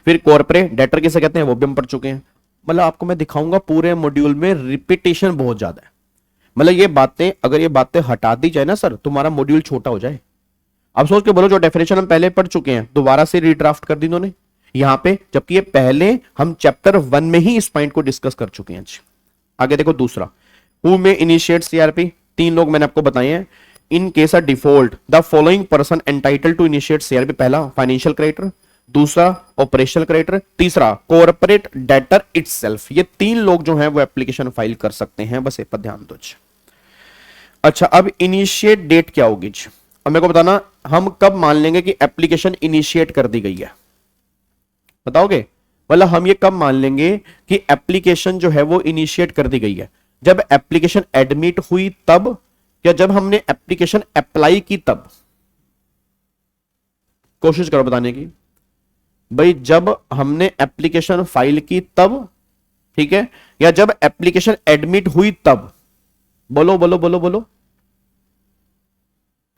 फिर कॉर्पोरेट डेटर किसे कहते हैं वो भी हम पढ़ चुके हैं। मतलब आपको मैं दिखाऊंगा पूरे मॉड्यूल में रिपीटेशन बहुत ज्यादा है, मतलब ये बातें, अगर ये बातें हटा दी जाए ना सर, तुम्हारा मॉड्यूल छोटा हो जाए। अब सोच के बोलो जो डेफिनेशन हम पहले पढ़ चुके हैं दोबारा से रीड्राफ्ट कर दी इन्होंने यहां पे, जबकि ये पहले हम चैप्टर 1 में ही इस पॉइंट को डिस्कस कर चुके हैं। आगे देखो दूसरा, हु में इनिशिएट सीआरपी, 3 लोग मैंने आपको बताए हैं। In case of default the following person entitle to initiate CRP, पहला फाइनेंशियल क्रेडिटर, दूसरा ऑपरेशनल क्रेडिटर, तीसरा कॉर्पोरेट डेटर इटसेल्फ। ये 3 लोग जो हैं वो एप्लीकेशन फाइल कर सकते हैं, बस इस पर ध्यान दो। अच्छा अब इनिशिएट डेट क्या होगी? अब मेरे को बताना हम कब मान लेंगे कि एप्लीकेशन इनिशिएट कर दी गई है, बताओगे? मतलब हम ये कब मान लेंगे कि एप्लीकेशन जो है वो इनिशिएट कर दी गई है? जब एप्लीकेशन एडमिट हुई तब, या जब हमने एप्लीकेशन अप्लाई की तब? कोशिश करो बताने की भाई, जब हमने एप्लीकेशन फाइल की तब, ठीक है, या जब एप्लीकेशन एडमिट हुई तब? बोलो बोलो बोलो बोलो,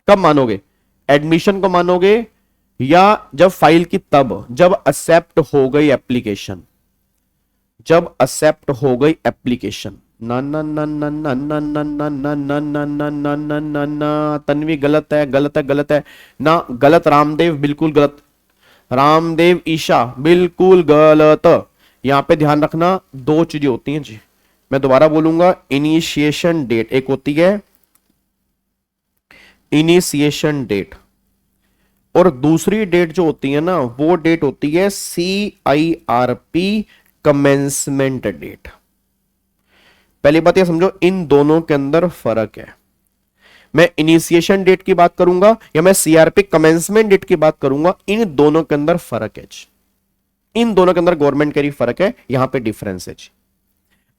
कब मानोगे? एडमिशन को मानोगे या जब फाइल की तब, जब एक्सेप्ट हो गई एप्लीकेशन, जब एक्सेप्ट हो गई एप्लीकेशन। ना ना ना ना ना ना ना ना ना ना ना ना ना ना ना ना, तन्वी गलत है गलत है गलत है ना, गलत, रामदेव बिल्कुल गलत, रामदेव ईशा बिल्कुल गलत। यहां पे ध्यान रखना 2 चीजें होती हैं जी, मैं दोबारा बोलूंगा। इनिशिएशन डेट एक होती है इनिशिएशन डेट, और दूसरी डेट जो होती है ना वो डेट होती है CIRP कमेंसमेंट डेट। पहली बात ये समझो, इन दोनों के अंदर फर्क है। मैं इनिशिएशन डेट की बात करूंगा या मैं CRP कमेंसमेंट डेट की बात करूंगा, इन दोनों के अंदर फर्क है। इन दोनों के अंदर गवर्नमेंट का फर्क है, यहां पे डिफरेंस है।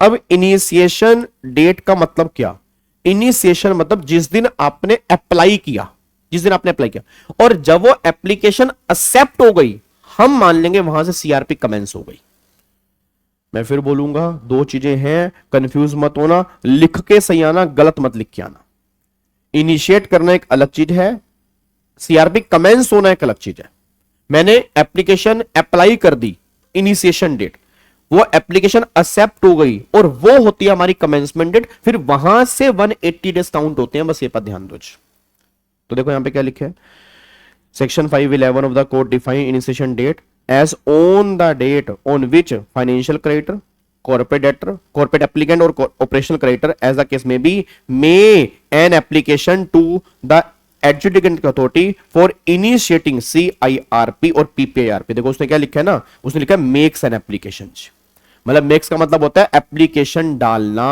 अब इनिशिएशन डेट का मतलब क्या? इनिशिएशन मतलब जिस दिन आपने अप्लाई किया, जिस दिन आपने अप्लाई किया, और जब वो एप्लीकेशन एक्सेप्ट हो गई हम मान लेंगे वहां से CRP कमेंस हो गई। मैं फिर बोलूंगा 2 चीजें हैं, कंफ्यूज मत होना, लिख के सही आना, गलत मत लिख के आना। इनिशिएट करना एक अलग चीज है, CRP कमेंस होना एक अलग चीज है। मैंने एप्लीकेशन अप्लाई कर दी, इनिशिएशन डेट, वो एप्लीकेशन एक्सेप्ट हो गई और वो होती है हमारी कमेंसमेंट डेट, फिर वहां से 180 डेज काउंट होते हैं, बस ये पर ध्यान दो। तो देखो यहां पे क्या लिखा है, section 511 of the code define initiation date as on the date on which financial creditor, corporate debtor, corporate applicant or operational creditor as the case may be may an application to the adjudicant authority for initiating CIRP और PPIRP। देखो उसने क्या लिखा है ना, उसने लिखा है makes an application। मतलब makes का मतलब होता है एप्लीकेशन डालना,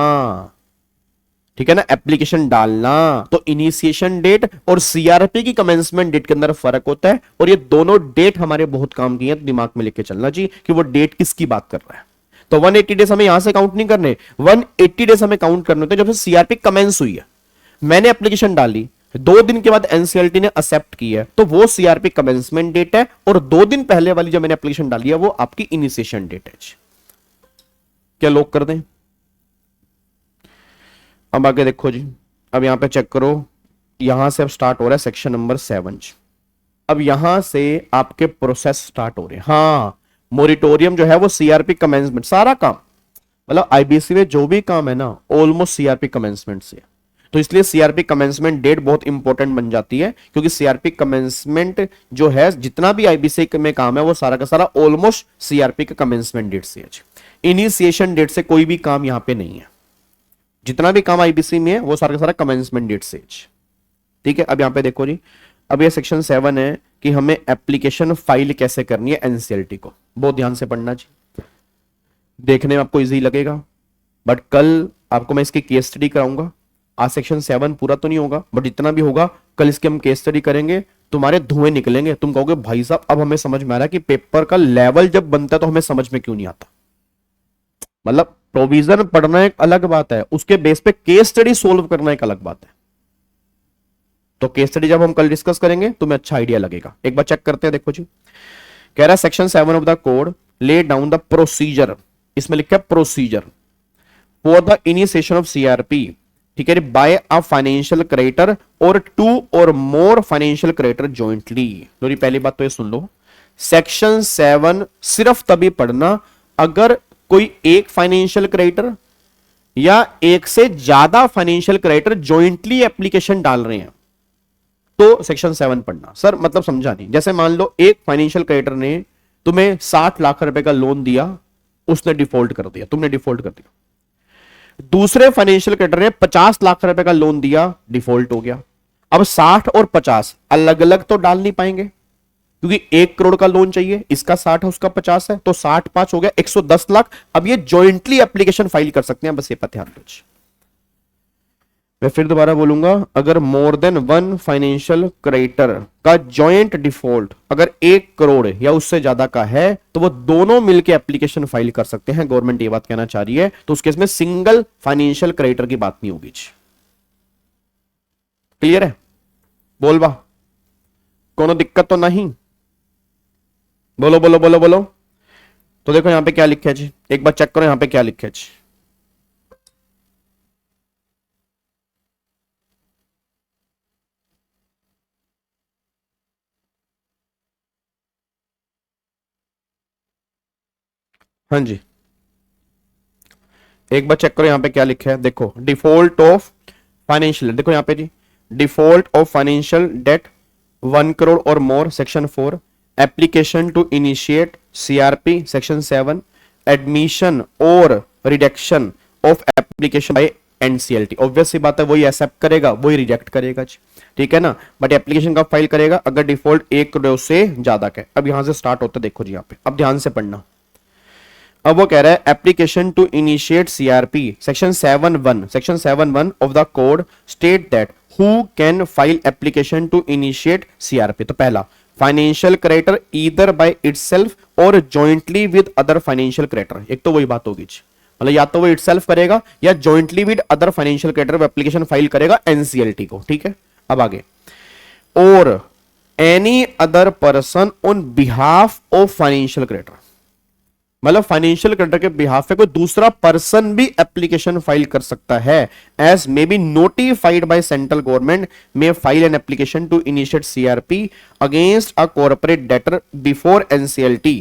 ठीक है ना, एप्लीकेशन डालना। तो इनिशिएशन डेट और CRP की कमेंसमेंट डेट के अंदर फर्क होता है, और ये दोनों डेट हमारे बहुत काम की है, तो दिमाग में लेके चलना जी कि वो डेट किसकी बात कर रहा है। तो 180 डेज हमें यहां से काउंट नहीं करने, 180 डेज हमें काउंट करने होते जब से सीआरपी कमेंस हुई है। मैंने एप्लीकेशन डाली, 2 दिन के बाद एनसीएलटी ने एक्सेप्ट की है, तो वो सीआरपी कमेंसमेंट डेट है, और 2 दिन पहले वाली जो मैंने एप्लीकेशन डाली है वो आपकी इनिशिएशन डेट है। क्या लॉक कर दें? अब आगे देखो जी, अब यहां पे चेक करो, यहां से अब स्टार्ट हो रहा है सेक्शन नंबर 7। अब यहां से आपके प्रोसेस स्टार्ट हो रहे हैं। हाँ, मोरिटोरियम जो है वो सीआरपी कमेंसमेंट, सारा काम मतलब आईबीसी में जो भी काम है ना ऑलमोस्ट सीआरपी कमेंसमेंट से, तो इसलिए सीआरपी कमेंसमेंट डेट बहुत इंपॉर्टेंट बन जाती है, क्योंकि सीआरपी कमेंसमेंट जो है जितना भी आईबीसी में काम है वो सारा का सारा ऑलमोस्ट सीआरपी के कमेंसमेंट डेट से है। इनिशिएशन डेट से कोई भी काम यहां पे नहीं है, जितना भी काम आईबीसी में है वो सारा का सारा कमेंसमेंट डेट से। ठीक है, अब यहां पे देखो जी, अब ये सेक्शन 7 है कि हमें एप्लीकेशन फाइल कैसे करनी है एनसीएलटी को, बहुत ध्यान से पढ़ना चाहिए, देखने में आपको इजी लगेगा, बट कल आपको मैं इसकी केस स्टडी कराऊंगा। आज सेक्शन 7 पूरा तो नहीं होगा, बट जितना भी होगा कल इसकी हम केस स्टडी करेंगे, तुम्हारे धुएं निकलेंगे, तुम कहोगे भाई साहब अब हमें समझ में आ रहा है कि पेपर का लेवल जब बनता है तो हमें समझ में क्यों नहीं आता। मतलब प्रोविजन पढ़ना एक अलग बात है, उसके बेस पे केस स्टडी सोल्व करना एक अलग बात है। तो केस स्टडी जब हम कल डिस्कस करेंगे तुम्हें अच्छा आइडिया लगेगा। एक बार चेक करते हैं, देखो जी, कह रहा है section 7 of the code lay down the procedure, इसमें लिखा है procedure for the initiation of CRP, ठीक है, बाय अ फाइनेंशियल क्रेडिटर और 2 और मोर फाइनेंशियल क्रेडिटर जॉइंटली। तो पहली बात तो ये सुन लो, सेक्शन 7 सिर्फ तभी पढ़ना अगर कोई एक फाइनेंशियल क्रेडिटर या एक से ज्यादा फाइनेंशियल क्रेडिटर जॉइंटली एप्लीकेशन डाल रहे हैं, तो सेक्शन 7 पढ़ना। सर मतलब समझा नहीं, जैसे मान लो एक फाइनेंशियल क्रेडिटर ने तुम्हें 60 लाख रुपए का लोन दिया, उसने डिफॉल्ट कर दिया, तुमने डिफॉल्ट कर दिया। दूसरे फाइनेंशियल क्रेडिटर ने 50 लाख रुपए का लोन दिया, डिफॉल्ट हो गया। अब 60 और 50 अलग अलग तो डाल नहीं पाएंगे, क्योंकि 1 करोड़ का लोन चाहिए, इसका 60 है उसका 50 है, तो 60 5 हो गया 110 लाख। अब ये जॉइंटली एप्लीकेशन फाइल कर सकते हैं, बस ये पर ध्यान दीजिए। मैं फिर दोबारा बोलूंगा, अगर मोर देन 1 फाइनेंशियल क्रेडिटर का जॉइंट डिफॉल्ट अगर 1 करोड़ या उससे ज्यादा का है, तो वो दोनों मिलकर एप्लीकेशन फाइल कर सकते हैं। गवर्नमेंट ये बात कहना चाह रही है, तो उस केस में सिंगल फाइनेंशियल क्रेडिटर की बात नहीं होगी। क्लियर है? बोलबा कोनो दिक्कत तो नहीं? बोलो बोलो बोलो बोलो। तो देखो यहां पे क्या लिखा है जी, एक बार चेक करो यहां पे क्या लिखा है जी। हाँ जी, एक बार चेक करो यहां पे क्या लिखा है। देखो डिफॉल्ट ऑफ फाइनेंशियल, देखो यहां पे जी, default of financial debt 1 crore or more, section 4, application to initiate CRP, section 7, admission or rejection of application by NCLT. Obvious सी बात है, वही एक्सेप्ट करेगा वही रिजेक्ट करेगा, ठीक है ना। बट एप्लीकेशन कब फाइल करेगा? अगर डिफॉल्ट 1 करोड़ से ज्यादा का है। अब यहां से स्टार्ट होता है, देखो जी यहां पे, अब ध्यान से पढ़ना। अब वो कह रहा है application to initiate CRP, section 7(1) of the code state that who can file application to initiate CRP. तो पहला, financial creditor either by itself or jointly with other financial creditor. एक तो वही बात होगी, मतलब या तो वो इटसेल्फ करेगा या jointly with other financial creditor application file करेगा एनसीएलटी को, ठीक है। अब आगे, और any other person on behalf of financial creditor, मतलब फाइनेंशियल क्रेडिटर के बिहाफ पे कोई दूसरा पर्सन भी एप्लीकेशन फाइल कर सकता है, as may be notified by central government may file an application to initiate CRP against a corporate debtor before NCLT,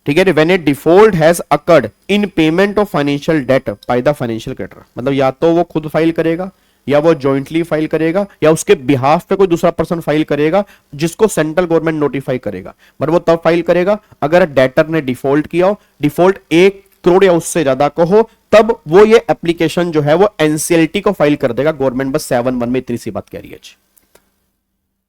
ठीक है, when a default has occurred in payment of financial debt by the financial creditor. मतलब या तो वो खुद file करेगा या वो जॉइंटली फाइल करेगा या उसके बिहाफ पे कोई दूसरा पर्सन फाइल करेगा जिसको सेंट्रल गवर्नमेंट नोटिफाई करेगा। बट वो तब फाइल करेगा अगर डेटर ने डिफॉल्ट किया हो, डिफॉल्ट 1 करोड़ या उससे ज्यादा को हो, तब वो ये एप्लीकेशन जो है वो एनसीएलटी को फाइल कर देगा। गवर्नमेंट बस 7(1) में इतनी सी बात कह रही है।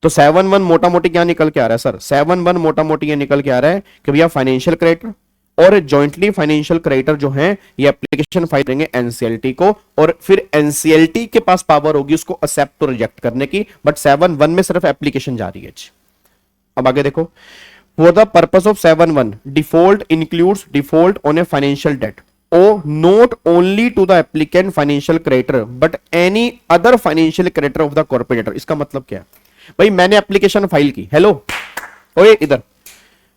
तो 7(1) मोटा मोटी क्या निकल के आ रहा है सर? 7(1) मोटा मोटी ये निकल के आ रहा है कि भैया फाइनेंशियल क्रेडिटर और जॉइंटली फाइनेंशियल क्रेडिटर जो हैं ये एप्लीकेशन फाइल करेंगे एनसीएलटी को, और फिर एनसीएलटी के पास पावर होगी उसको एक्सेप्ट और रिजेक्ट करने की। बट 7(1) में सिर्फ एप्लीकेशन जा रही है। अब आगे देखो, for the purpose of 7(1) default includes default on a financial debt owed not only to the applicant financial creditor but any other financial creditor of the corporator. इसका मतलब क्या है भाई, मैंने एप्लीकेशन फाइल की, हेलो ओए इधर,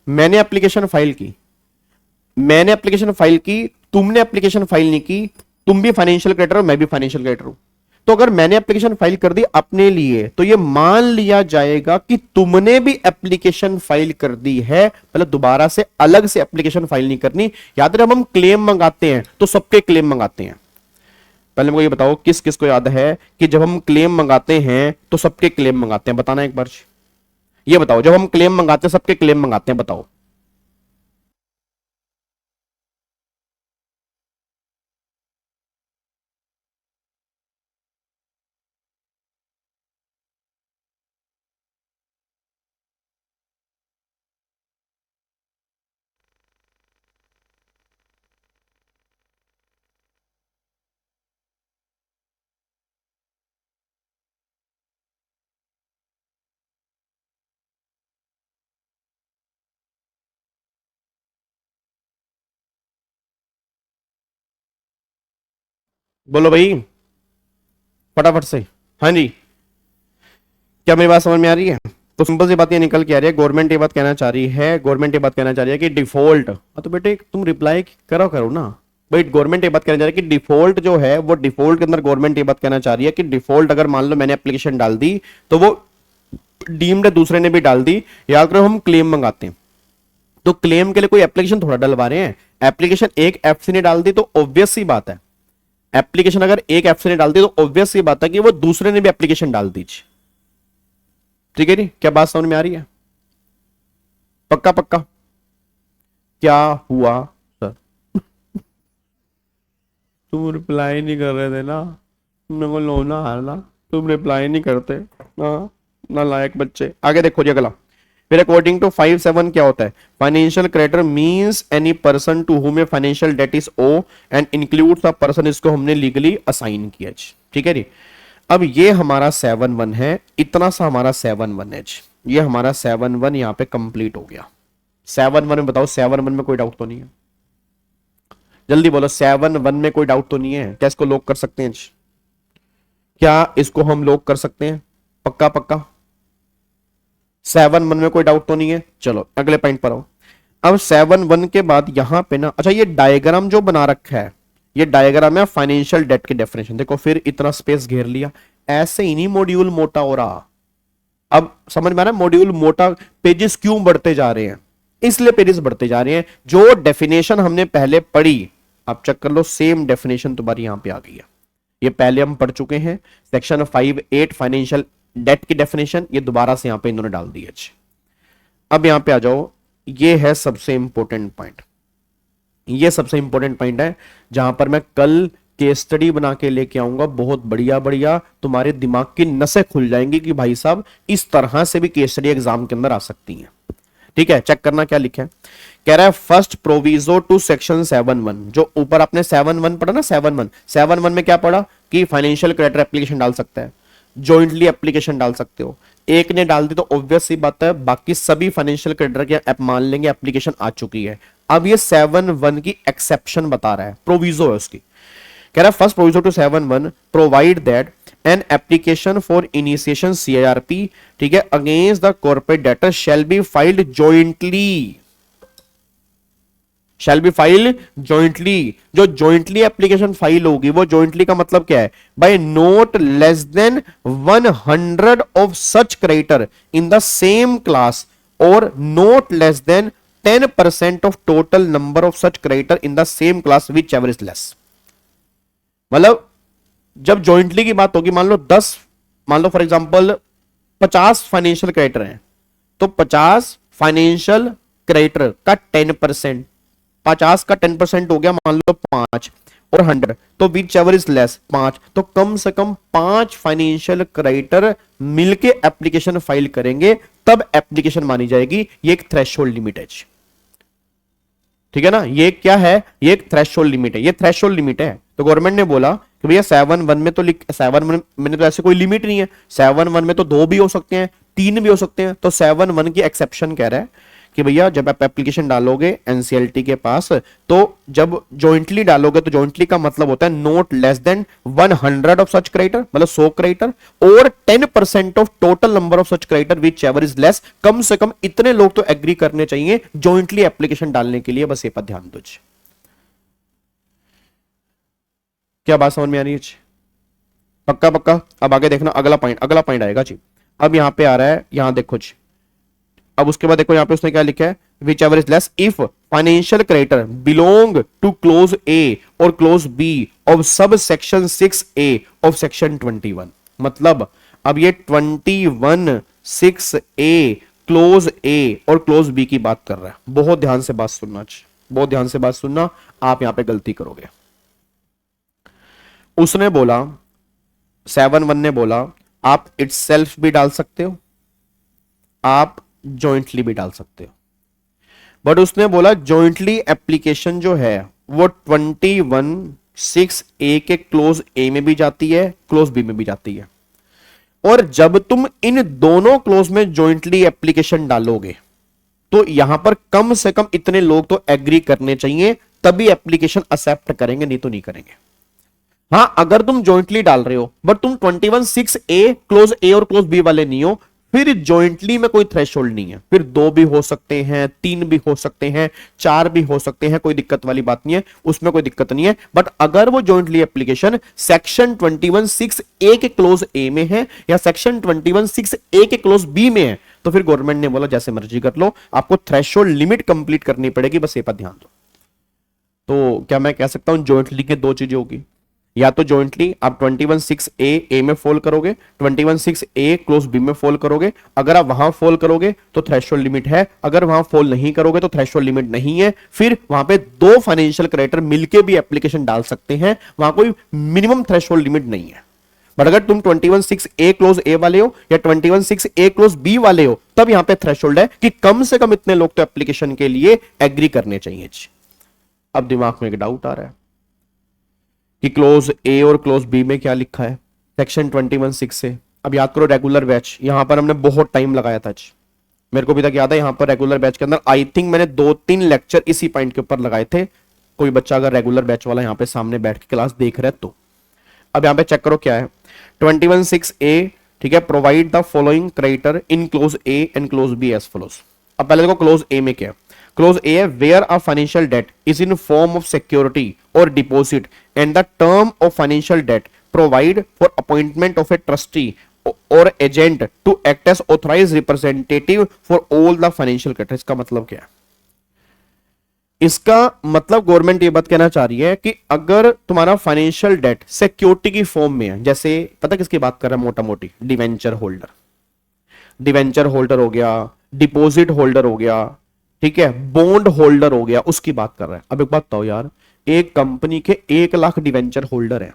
मैंने एप्लीकेशन फाइल की, मैंने एप्लीकेशन फाइल की, तुमने एप्लीकेशन फाइल नहीं की, तुम भी फाइनेंशियल क्रेडिटर हो, मैं भी फाइनेंशियल क्रेडिटर हूं। तो अगर मैंने एप्लीकेशन फाइल कर दी अपने लिए तो ये मान लिया जाएगा कि तुमने भी एप्लीकेशन फाइल कर दी है, मतलब दोबारा से अलग से एप्लीकेशन फाइल नहीं करनी। याद रहे, हम क्लेम मंगाते हैं तो सबके क्लेम मंगाते हैं। पहले मुझे ये बताओ किस किस को याद है कि जब हम क्लेम मंगाते हैं तो सबके क्लेम मंगाते हैं, बताना एक बार, ये बताओ, जब हम क्लेम मंगाते हैं सबके क्लेम मंगाते हैं, बताओ। बोलो भाई फटाफट से, हाँ जी, क्या मेरी बात समझ में आ रही है? तो सिंपल सी बात ये निकल के आ रही है, गवर्नमेंट ये बात कहना चाह रही है, गवर्नमेंट ये बात कहना चाह रही है कि डिफॉल्ट, तो बेटे तुम रिप्लाई करो करो ना भाई। गवर्नमेंट ये बात कहना चाह रही है कि डिफॉल्ट जो है वो डिफॉल्ट के अंदर गवर्नमेंट ये बात कहना चाह रही है कि डिफॉल्ट अगर मान लो मैंने एप्लीकेशन डाल दी तो वो डीम्ड दूसरे ने भी डाल दी। याद करो हम क्लेम मंगाते हैं तो क्लेम के लिए कोई एप्लीकेशन थोड़ा डलवा रहे हैं, एप्लीकेशन एक एफसी ने डाल दी तो ऑब्वियस सी बात है, एप्लीकेशन अगर एक एफसी ने डाल दी तो ऑब्वियस सी बात है कि वो दूसरे ने भी एप्लीकेशन डाल दी। ठीक है जी, क्या बात समझ में आ रही है? पक्का पक्का? क्या हुआ सर? तुम रिप्लाई नहीं कर रहे थे ना, मेरे को लोना हारना, तुम रिप्लाई नहीं करते ना, नालायक बच्चे। आगे देखो जी अगला, फिर अकॉर्डिंग टू 5(7) क्या होता है? Financial creditor means any person to whom a financial debt is owed and includes the person, इसको हमने लीगली असाइन किया। ठीक है जी, अब ये हमारा 7(1) है, इतना सा हमारा 7(1) है, ये हमारा 7(1) यहां पे कंप्लीट हो गया। 7(1) में बताओ, 7(1) में कोई डाउट तो नहीं है? जल्दी बोलो, 7(1) में कोई डाउट तो नहीं है? क्या इसको लॉक कर सकते हैं? क्या इसको हम लॉक कर सकते हैं? पक्का पक्का? 7(1) में कोई डाउट तो नहीं है? चलो अगले पॉइंट पर आओ। अब 7(1) के बाद यहां पे ना, अच्छा ये डायग्राम जो बना रखा है, ये डायग्राम है फाइनेंशियल डेट की डेफिनेशन। देखो फिर इतना स्पेस घेर लिया, ऐसे ही नहीं मॉड्यूल मोटा हो रहा। अब समझ में आ रहा है मॉड्यूल मोटा, पेजेस क्यों बढ़ते जा रहे हैं? इसलिए पेजेस बढ़ते जा रहे हैं, जो डेफिनेशन हमने पहले पढ़ी, आप चेक कर लो, सेम डेफिनेशन तुम्हारी यहां पे आ गई है। ये पहले हम पढ़ चुके हैं, सेक्शन 5(8) फाइनेंशियल डेट की डेफिनेशन, ये दोबारा से यहां पे इन्होंने डाल दी है। अब यहां पे आ जाओ, ये है सबसे इंपॉर्टेंट पॉइंट, ये सबसे इंपॉर्टेंट पॉइंट है जहां पर मैं कल केस स्टडी बना के लेके आऊंगा, बहुत बढ़िया बढ़िया, तुम्हारे दिमाग की नसें खुल जाएंगी कि भाई साहब इस तरह से भी केस स्टडी एग्जाम के अंदर आ सकती हैं। ठीक है, चेक करना क्या लिखा है। कह रहा है फर्स्ट प्रोविजो टू सेक्शन 7(1), जो ऊपर आपने 7(1) पढ़ा ना, 7(1) में क्या पढ़ा कि फाइनेंशियल क्रेडिटर एप्लीकेशन डाल सकता है, जॉइंटली एप्लीकेशन डाल सकते हो। एक ने डाल दी तो ऑब्वियस सी बात है बाकी सभी फाइनेंशियल क्रेडिटर के ऐप मान लेंगे एप्लीकेशन आ चुकी है। अब ये 7(1) की एक्सेप्शन बता रहा है, प्रोविजो है उसकी। कह रहा है first proviso to 7(1) provide that an application for initiation CIRP, ठीक है, against the corporate debtor shall be filed jointly, shall be file jointly. जो जॉइंटली एप्लीकेशन फाइल होगी, वो जॉइंटली का मतलब क्या है? By not less than 100 of such creditor in the same class or not less than 10% of total number of such creditor in the same class whichever is less. मतलब जब jointly की बात होगी, मान लो फॉर एग्जांपल 50 फाइनेंशियल क्रेडिटर हैं, तो 50 financial creditor का 10%, 50 का 10% हो गया मान लो 5, और 100 तो विच एवर इज लेस 5, तो कम से कम 5 फाइनेंशियल क्रेडिटर मिलके एप्लीकेशन फाइल करेंगे, तब एप्लीकेशन मानी जाएगी। ये एक थ्रेशोल्ड लिमिट है, ठीक है ना? ये क्या है? ये एक थ्रेशोल्ड लिमिट है, ये थ्रेशोल्ड लिमिट है। तो गवर्नमेंट ने बोला कि भैया 7(1) में तो 7(1) में तो ऐसे कोई लिमिट नहीं है, 7(1) में तो 2 भी हो सकते हैं, 3 भी हो सकते हैं। तो 7(1) की एक्सेप्शन कह रहा है कि भैया जब आप एप्लीकेशन डालोगे एनसीएलटी के पास, तो जब जॉइंटली डालोगे तो जॉइंटली का मतलब होता है not less than 100 of such creditor, मतलब 100 creditor, or 10% of total number of such creditor whichever is less. कम से कम इतने लोग तो एग्री करने चाहिए जॉइंटली एप्लीकेशन डालने के लिए। बस ये पर ध्यान दो। क्या बात समझ में आ रही है? पक्का पक्का। अब आगे देखना, अगला पॉइंट आएगा जी। अब यहां पे आ रहा है, यहां देखो जी। अब उसके बाद देखो यहां पे उसने क्या लिखा है, whichever is less if financial creditor belong to clause A or clause B of sub section 6A of section 21। मतलब अब ये 21 6A close A or clause B की बात कर रहा है। बहुत ध्यान से बात सुनना, बहुत ध्यान से बात सुनना, आप यहां पे गलती करोगे। उसने बोला 7(1) ने बोला आप इटसेल्फ भी डाल सकते हो, आप जॉइंटली भी डाल सकते हो, बट उसने बोला जॉइंटली एप्लीकेशन जो है वो 21 6A के क्लोज ए में भी जाती है, क्लोज बी में भी जाती है। और जब तुम इन दोनों क्लोज में जॉइंटली एप्लीकेशन डालोगे तो यहां पर कम से कम इतने लोग तो एग्री करने चाहिए, तभी एप्लीकेशन एक्सेप्ट करेंगे, नहीं तो नहीं करेंगे। हां, अगर तुम जॉइंटली डाल रहे हो बट तुम 21 6A close A or clause B वाले नहीं हो, फिर जॉइंटली में कोई थ्रेशोल्ड नहीं है। फिर 2 भी हो सकते हैं, 3 भी हो सकते हैं, 4 भी हो सकते हैं, कोई दिक्कत वाली बात नहीं है, उसमें कोई दिक्कत नहीं है। बट अगर वो जॉइंटली एप्लीकेशन सेक्शन 21 6A के क्लोज ए में है या सेक्शन 21 6A के क्लोज बी में है, तो फिर गवर्नमेंट ने बोला जैसे मर्जी कर लो, आपको थ्रेशोल्ड लिमिट कंप्लीट करनी पड़ेगी। बस ये पर ध्यान दो। तो क्या मैं कह सकता हूं जॉइंटली के 2 चीजें होगी, या तो जॉइंटली आप 21 6A ए में फॉल करोगे, 21 6A क्लोज बी में फॉल करोगे। अगर आप वहां फॉल करोगे तो थ्रेशोल्ड लिमिट है, अगर वहां फॉल नहीं करोगे तो थ्रेशोल्ड लिमिट नहीं है। फिर वहां पे 2 फाइनेंशियल क्रेडिटर मिलके भी एप्लीकेशन डाल सकते हैं, वहां कोई मिनिमम थ्रेशोल्ड लिमिट नहीं है। बट अगर तुम 21 6A क्लोज ए वाले हो या 21 6A क्लोज बी वाले हो, तब यहां पे थ्रेशोल्ड है कि कम से कम इतने लोग तो एप्लीकेशन के लिए एग्री करने चाहिए। अब दिमाग में एक डाउट आ रहा है कि close A or clause B में क्या लिखा है, सेक्शन 21 6 से। अब याद करो रेगुलर बैच, यहां पर हमने बहुत टाइम लगाया था। मेरे को भी तक याद है, यहां पर रेगुलर बैच के अंदर आई थिंक मैंने 2-3 लेक्चर इसी पॉइंट के ऊपर लगाए थे। कोई बच्चा अगर रेगुलर बैच वाला यहां पे सामने बैठ के क्लास देख रहा है तो। अब यहां पे चेक करो क्या है, 21 6A, ठीक है, provide the following creditor in clause A and clause B as follows. अब पहले देखो क्लोज ए में क्या है। क्लोज ए है where a financial debt is in form of security or deposit and the term of financial debt provide for appointment of a trustee or agent to act as authorise representative for all the financial creditors. इसका मतलब क्या है? इसका मतलब government ये बात कहना चाह रही है कि अगर तुम्हारा फाइनेंशियल डेट सिक्योरिटी की फॉर्म में है, जैसे पता किसकी बात कर रहा है, मोटा मोटी डिवेंचर होल्डर, डिवेंचर होल्डर हो गया, डिपॉजिट होल्डर हो गया, ठीक है, बॉन्ड होल्डर हो गया, उसकी बात कर रहा है। अब एक बात बताओ यार, एक कंपनी के 1 लाख डिवेंचर होल्डर हैं।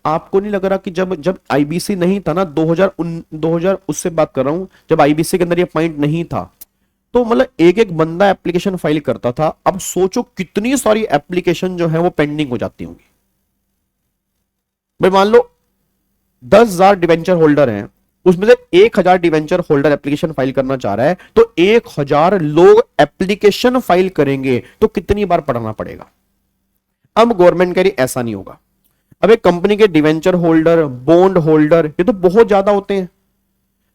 आपको नहीं लग रहा कि जब आईबीसी नहीं था ना, 2000 उससे बात कर रहा हूं, जब आईबीसी के अंदर ये पॉइंट नहीं था, तो मतलब एक बंदा एप्लीकेशन फाइल करता था। अब सोचो कितनी सारी एप्लीकेशन जो है वो पेंडिंग हो जाती होंगी। भाई मान लो 10,000 डिवेंचर होल्डर हैं, उसमें से 1,000 डिवेंचर होल्डर एप्लीकेशन फाइल करना चाह रहा है, तो 1,000 लोग एप्लीकेशन फाइल करेंगे तो कितनी बार पढ़ना पड़ेगा। अब गवर्नमेंट कह रही ऐसा नहीं होगा। अब एक कंपनी के डिवेंचर होल्डर, बॉन्ड होल्डर, ये तो बहुत ज्यादा होते हैं,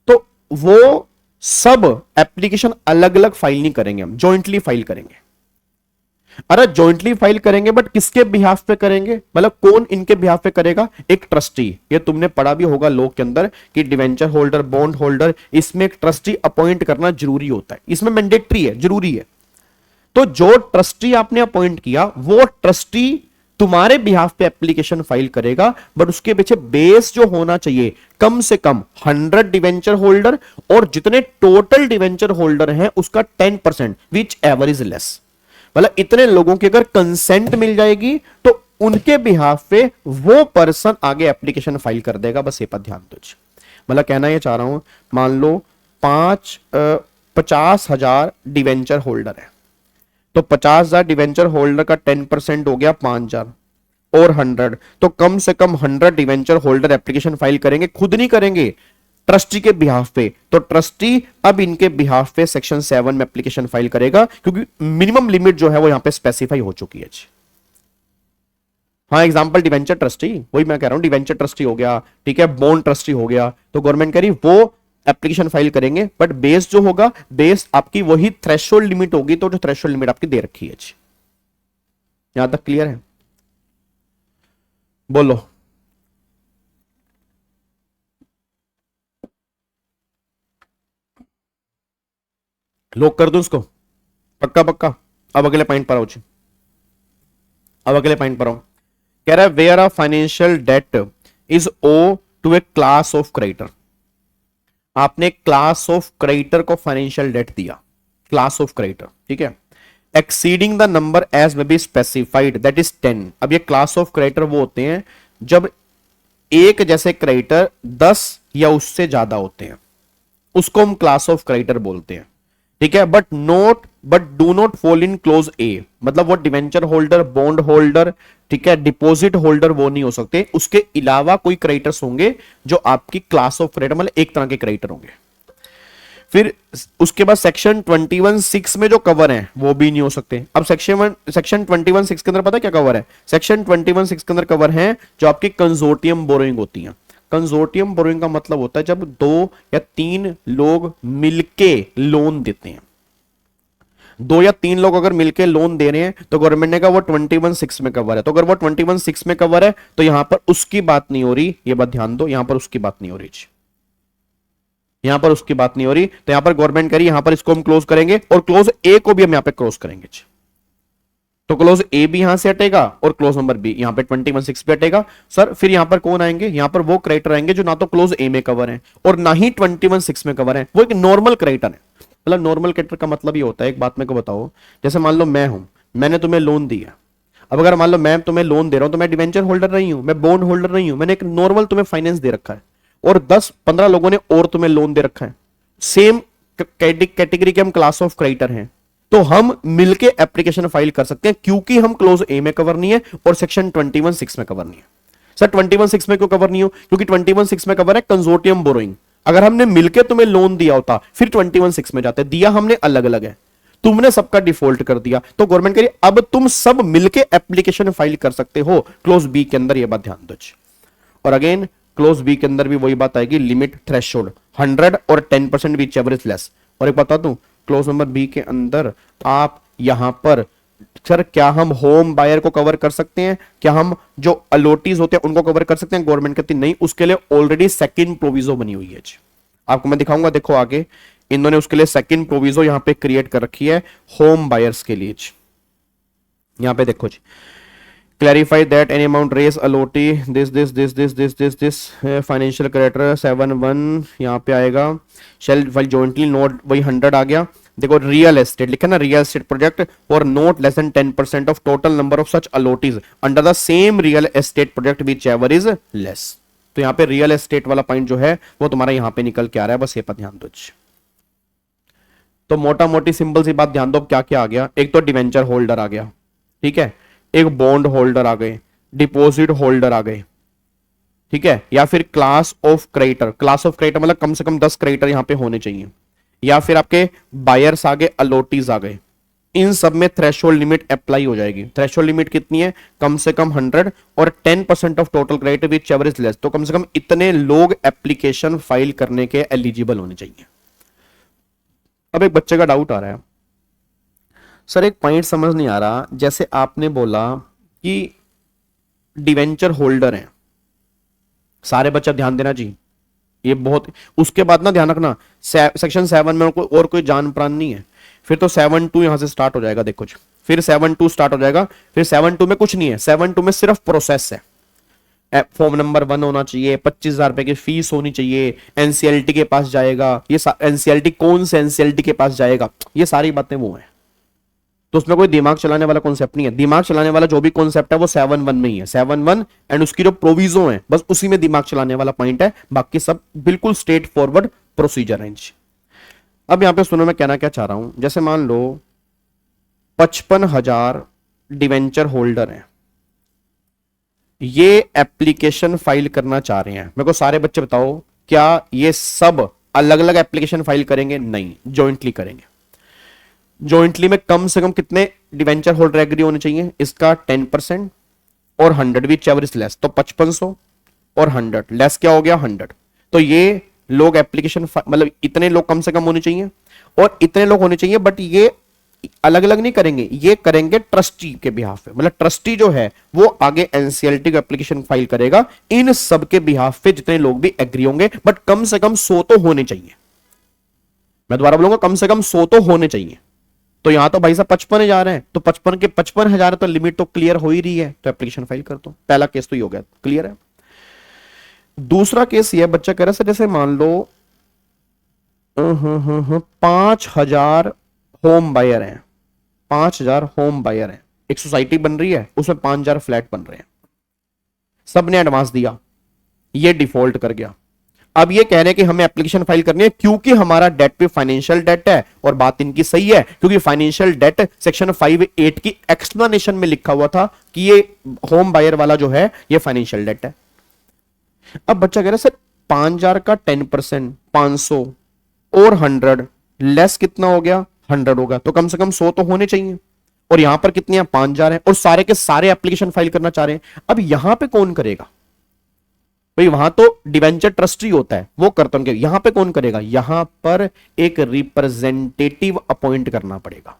तो वो सब एप्लीकेशन अलग अलग फाइल नहीं करेंगे, हम जॉइंटली फाइल करेंगे। अरे जॉइंटली फाइल करेंगे बट किसके बिहाफ पे करेंगे, मतलब कौन इनके बिहाफ पे करेगा? एक ट्रस्टी। ये तुमने पढ़ा भी होगा लॉ के अंदर कि डिवेंचर होल्डर, बॉन्ड होल्डर, इसमें एक ट्रस्टी अपॉइंट करना जरूरी होता है, इसमें मैंडेटरी है, जरूरी है। तो जो ट्रस्टी आपने अपॉइंट किया वो ट्रस्टी तुम्हारे बिहाफ पे एप्लीकेशन फाइल करेगा, बट उसके पीछे बेस जो होना चाहिए कम से कम 100 डिवेंचर होल्डर, और जितने टोटल डिवेंचर होल्डर हैं उसका 10% विच एवर इज लेस। मतलब इतने लोगों की अगर कंसेंट मिल जाएगी तो उनके बिहाफ पे वो पर्सन आगे एप्लीकेशन फाइल कर देगा। बस ये पर ध्यान दो। मतलब कहना ये चाह रहा हूं, मान लो 50,000 डिवेंचर होल्डर है, तो 50,000 डिवेंचर होल्डर का 10% हो गया 5,000 और 100, तो कम से कम 100 डिवेंचर होल्डर एप्लीकेशन फाइल करेंगे। खुद नहीं करेंगे, ट्रस्टी के बिहाफ पे, तो ट्रस्टी अब इनके बिहाफ पे सेक्शन 7 में एप्लीकेशन फाइल करेगा, क्योंकि मिनिमम लिमिट जो है वो यहां पे स्पेसिफाई हो चुकी है। हाँ, एग्जांपल डिवेंचर ट्रस्टी, वही मैं कह रहा हूं, डिवेंचर ट्रस्टी हो गया, ठीक है, बॉन्ड ट्रस्टी हो गया, तो गवर्नमेंट कह रही वो एप्लीकेशन फाइल करेंगे, बट बेस जो होगा, बेस आपकी वही थ्रेशोल्ड लिमिट होगी, तो जो थ्रेशोल्ड लिमिट आपकी दे रखी है। यहां तक क्लियर है? बोलो। लॉक कर दूं उसको? पक्का पक्का। अब अगले पॉइंट पर आओ जी, अब अगले पॉइंट पर आओ। कह रहा है where a financial debt is owed to a class of creditor. आपने क्लास ऑफ क्रेडिटर को फाइनेंशियल डेट दिया, क्लास ऑफ क्रेडिटर, ठीक है, exceeding the number as may be specified that is 10। अब ये क्लास ऑफ क्रेडिटर वो होते हैं जब एक जैसे क्रेडिटर 10 या उससे ज्यादा होते हैं, उसको हम क्लास ऑफ क्रेडिटर बोलते हैं, ठीक है। But do not fall in clause A, मतलब वो डिवेंचर होल्डर, बॉन्ड होल्डर, ठीक है, डिपॉजिट होल्डर वो नहीं हो सकते, उसके अलावा कोई क्रेडिटर्स होंगे जो आपकी क्लास ऑफ क्रेडिटर, मतलब एक तरह के क्रेडिटर होंगे। फिर उसके बाद सेक्शन 21(6) में जो कवर है वो भी नहीं हो सकते। अब सेक्शन 21(6) के अंदर पता है क्या कवर है? सेक्शन 21(6) के अंदर कवर है जो आपकी कंसोर्टियम बोरोइंग होती है। कंसोर्टियम बोरोइंग का मतलब होता है जब 2 या 3 लोग मिलके लोन देते हैं। 2 या 3 लोग अगर मिलके लोन दे रहे हैं तो गवर्नमेंट ने कहा वो 21(6) में कवर है। तो अगर वो 21(6) में कवर है तो यहां पर उसकी बात नहीं हो रही, ये बात ध्यान दो, यहां पर उसकी बात नहीं हो रही, यहां पर उसकी बात नहीं हो रही। तो यहां पर गवर्नमेंट करी, यहां पर इसको हम क्लोज करेंगे और क्लोज ए को भी हम यहां पे क्लोज करेंगे। तो क्लोज ए भी यहां से हटेगा और क्लोज नंबर बी यहां पे 21(6) पे हटेगा। सर फिर यहां पर कौन आएंगे? यहां पर वो क्रेडिटर आएंगे जो ना तो क्लोज ए में कवर है और ना ही 21(6) में कवर है, वो एक नॉर्मल क्रेडिटर है। मतलब नॉर्मल क्रेडिटर का मतलब ये होता है, एक बात मेरे को बताओ, जैसे मान लो मैं हूं, मैंने तुम्हें लोन दिया। अब अगर मान लो मैं तुम्हें लोन दे रहा हूं तो मैं डिवेंचर होल्डर नहीं हूं, मैं बॉन्ड होल्डर नहीं हूं, मैंने एक नॉर्मल तुम्हें फाइनेंस दे रखा है और 10-15 लोगों ने और तुम्हें लोन दे रखा है, सेम कैटेगरी के हम क्लास ऑफ क्रेडिटर हैं, तो हम मिलके एप्लीकेशन फाइल कर सकते हैं क्योंकि हम क्लोज ए में कवर नहीं है और सेक्शन 21(6) में कवर नहीं है। सर 21(6) में क्यों कवर नहीं हो? क्योंकि 21(6) में कवर है कंसोर्टियम बोरोइंग। अगर हमने मिलके तुम्हें लोन दिया होता फिर 21(6) में जाते, दिया हमने अलग अलग है, तुमने सबका डिफॉल्ट कर दिया, तो गवर्नमेंट कह रही अब तुम सब मिलके एप्लीकेशन फाइल कर सकते हो क्लोज बी के अंदर। यह बात ध्यान दो। और अगेन क्लोज बी के अंदर भी वही बात आएगी, लिमिट थ्रेशोल्ड 100 और 10% विच एवर इज लेस। और एक बता दूं, क्लोज नंबर बी के अंदर आप यहां पर, सर क्या हम होम बायर को कवर कर सकते हैं? क्या हम जो अलॉटीज होते हैं उनको कवर कर सकते हैं? गवर्नमेंट कहती नहीं, उसके लिए ऑलरेडी सेकंड प्रोविजो बनी हुई है। आपको मैं दिखाऊंगा, देखो आगे इन्होंने उसके लिए सेकंड प्रोविजो यहां पे क्रिएट कर रखी है होम बायर्स के लिए। यहां पे देखो जी, clarify that any amount raise allotee this financial creditor 7(1) यहाँ पे आएगा shall while jointly note, वही 100 आ गया। देखो रियल एस्टेट लिखा ना, रियल एस्टेट प्रोजेक्ट और not less than 10% of total number of such allottees under the same real estate project which ever is less. तो यहाँ पे रियल एस्टेट वाला पॉइंट जो है वो तुम्हारा यहाँ पे निकल के आ रहा है, बस ये पर ध्यान दो। तो मोटा मोटी सिंपल सी बात ध्यान दो, क्या क्या आ गया? एक तो डिवेंचर होल्डर आ गया, ठीक है, एक बॉन्ड होल्डर आ गए, डिपॉजिट होल्डर आ गए, ठीक है, या फिर class of creditor. Class of creditor मतलब कम से कम 10 क्रेडिटर यहां पे होने चाहिए, या फिर आपके बायर्स आ गए, अलॉटीज आ गए। इन सब में थ्रेशोल्ड लिमिट अप्लाई हो जाएगी। थ्रेशोल्ड लिमिट कितनी है? कम से कम 100 और 10% of total credit which ever is less. तो कम से कम इतने लोग एप्लीकेशन फाइल करने के एलिजिबल होने चाहिए। अब एक बच्चे का डाउट आ रहा है, सर एक पॉइंट समझ नहीं आ रहा, जैसे आपने बोला कि डिवेंचर होल्डर हैं सारे, बच्चा ध्यान देना जी, ये बहुत, उसके बाद ना ध्यान रखना सेक्शन 7 में और कोई जान प्राण नहीं है, फिर तो 7(2) यहां से स्टार्ट हो जाएगा। देखो फिर 7(2) स्टार्ट हो जाएगा, फिर 7(2) में कुछ नहीं है, 7(2) में सिर्फ प्रोसेस है। फॉर्म नंबर 1 होना चाहिए, 25,000 रुपए की फीस होनी चाहिए, एनसीएलटी के पास जाएगा, ये एनसीएलटी कौन से एनसीएलटी के पास जाएगा, ये सारी बातें वो हैं। तो उसमें कोई दिमाग चलाने वाला कॉन्सेप्ट नहीं है। दिमाग चलाने वाला जो भी कॉन्सेप्ट है वो 7(1) में ही है, 7(1) एंड उसकी जो प्रोविजो है बस उसी में दिमाग चलाने वाला पॉइंट है, बाकी सब बिल्कुल स्ट्रेट फॉरवर्ड प्रोसीजर है। अब यहां पे सुनो मैं कहना क्या चाह रहा हूं, जैसे मान लो 55,000 डिवेंचर होल्डर हैं, ये एप्लीकेशन फाइल करना चाह रहे हैं। मेरे को सारे बच्चे बताओ क्या ये सब अलग अलग एप्लीकेशन फाइल करेंगे? नहीं, ज्वाइंटली करेंगे। ज्वाइंटली में कम से कम कितने डिवेंचर होल्डर एग्री होने चाहिए? इसका 10% और 100 विच एवर इज लेस, तो 5500 और 100 लेस क्या हो गया? 100। तो ये लोग एप्लीकेशन मतलब इतने लोग कम से कम होने चाहिए और इतने लोग होने चाहिए, बट ये अलग अलग नहीं करेंगे, ये करेंगे ट्रस्टी के बिहाफ पे। मतलब ट्रस्टी जो है वो आगे एनसीएलटी को एप्लीकेशन फाइल करेगा इन सब के बिहाफ पे, जितने लोग भी एग्री होंगे, बट कम से कम 100 तो होने चाहिए। मैं दोबारा बोलूंगा, कम से कम 100 तो होने चाहिए। तो यहां तो भाई साहब 55,000 है, तो 55 के 55,000 तो लिमिट तो क्लियर हो ही रही है, तो एप्लीकेशन फाइल कर दो। पहला केस तो ये हो गया, क्लियर है। दूसरा केस ये बच्चा कह रहा है जैसे मान लो 5,000 होम बायर हैं, 5,000 होम बायर हैं, एक सोसाइटी बन रही है, उसमें 5,000 फ्लैट बन रहे हैं, सबने एडवांस दिया, ये डिफॉल्ट कर गया। अब ये कह रहे हैं कि हमें एप्लीकेशन फाइल करनी है क्योंकि हमारा डेट पे फाइनेंशियल डेट है, और बात इनकी सही है क्योंकि फाइनेंशियल डेट सेक्शन 5(8) की एक्सप्लेनेशन में लिखा हुआ था कि ये होम बायर वाला जो है ये फाइनेंशियल डेट है। अब बच्चा कह रहा है सर 5,000 का 10%, 500 और 100 लेस कितना हो गया? 100 होगा, तो कम से कम 100 तो होने चाहिए। और यहां पर कितने हैं? 5,000 है, और सारे के सारे एप्लीकेशन फाइल करना चाह रहे हैं। अब यहां पे कौन करेगा भाई? वहां तो डिवेंचर ट्रस्टी होता है, वो करता है। यहां पे कौन करेगा? यहां पर एक रिप्रेजेंटेटिव अपॉइंट करना पड़ेगा।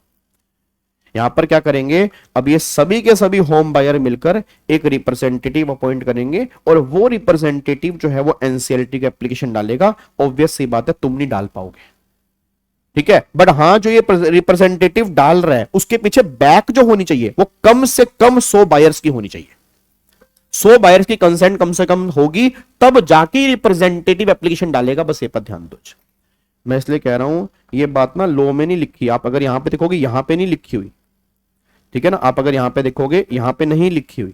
यहां पर क्या करेंगे? अब ये सभी के सभी होम बायर मिलकर एक रिप्रेजेंटेटिव अपॉइंट करेंगे, और वो रिप्रेजेंटेटिव जो है वो एनसीएलटी का एप्लीकेशन डालेगा। ऑब्वियस सी बात है, तुम नहीं डाल पाओगे, ठीक है। बट हां, जो ये रिप्रेजेंटेटिव डाल रहा है उसके पीछे बैक जो होनी चाहिए वो कम से कम 100 बायर्स की होनी चाहिए। 100 बायर्स की कंसेंट कम से कम होगी, तब जाके रिप्रेजेंटेटिव एप्लीकेशन डालेगा। बस ये पर ध्यान दो। मैं इसलिए कह रहा हूं ये बात ना लॉ में नहीं लिखी, आप अगर यहां पे देखोगे यहां पे नहीं लिखी हुई, ठीक है ना। आप अगर यहां पे देखोगे यहां पे नहीं लिखी हुई,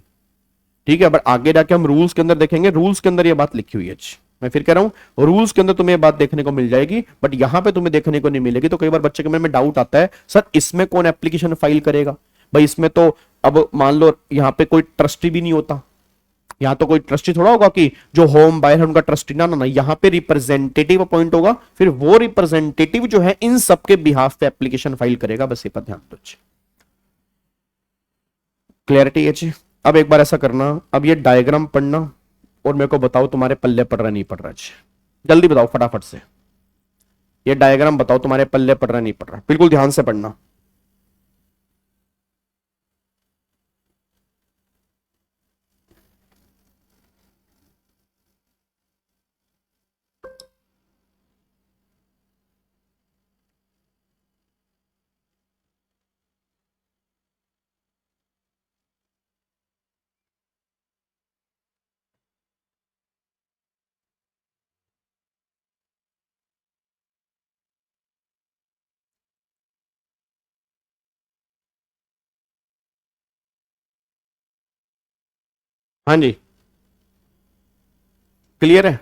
ठीक है। बट आगे जाके हम रूल्स के अंदर देखेंगे, रूल्स के अंदर ये बात लिखी हुई है। मैं फिर कह रहा हूं रूल्स के अंदर तुम्हें बात देखने को मिल जाएगी, बट यहां पे तुम्हें देखने को नहीं मिलेगी। तो कई बार बच्चे के मन में डाउट आता है, सर इसमें कौन एप्लीकेशन फाइल करेगा? भाई इसमें तो अब मान लो यहां पे कोई ट्रस्टी भी नहीं होता, यहां तो कोई ट्रस्टी थोड़ा होगा कि जो होम बायर है उनका ट्रस्टी, ना ना ना, यहां पे रिप्रेजेंटेटिव अपॉइंट होगा, फिर वो रिप्रेजेंटेटिव जो है इन सबके बिहाफ पे एप्लीकेशन फाइल करेगा। बस ये पर ध्यान दो। क्लियरिटी है जी। अब एक बार ऐसा करना, अब ये डायग्राम पढ़ना और मेरे को बताओ तुम्हारे पल्ले पड़ रहा नहीं पड़ रहा जी। जल्दी बताओ फटाफट से, ये डायग्राम बताओ तुम्हारे पल्ले पड़ रहा नहीं पड़ रहा। बिल्कुल ध्यान से पढ़ना। हाँ जी, क्लियर है।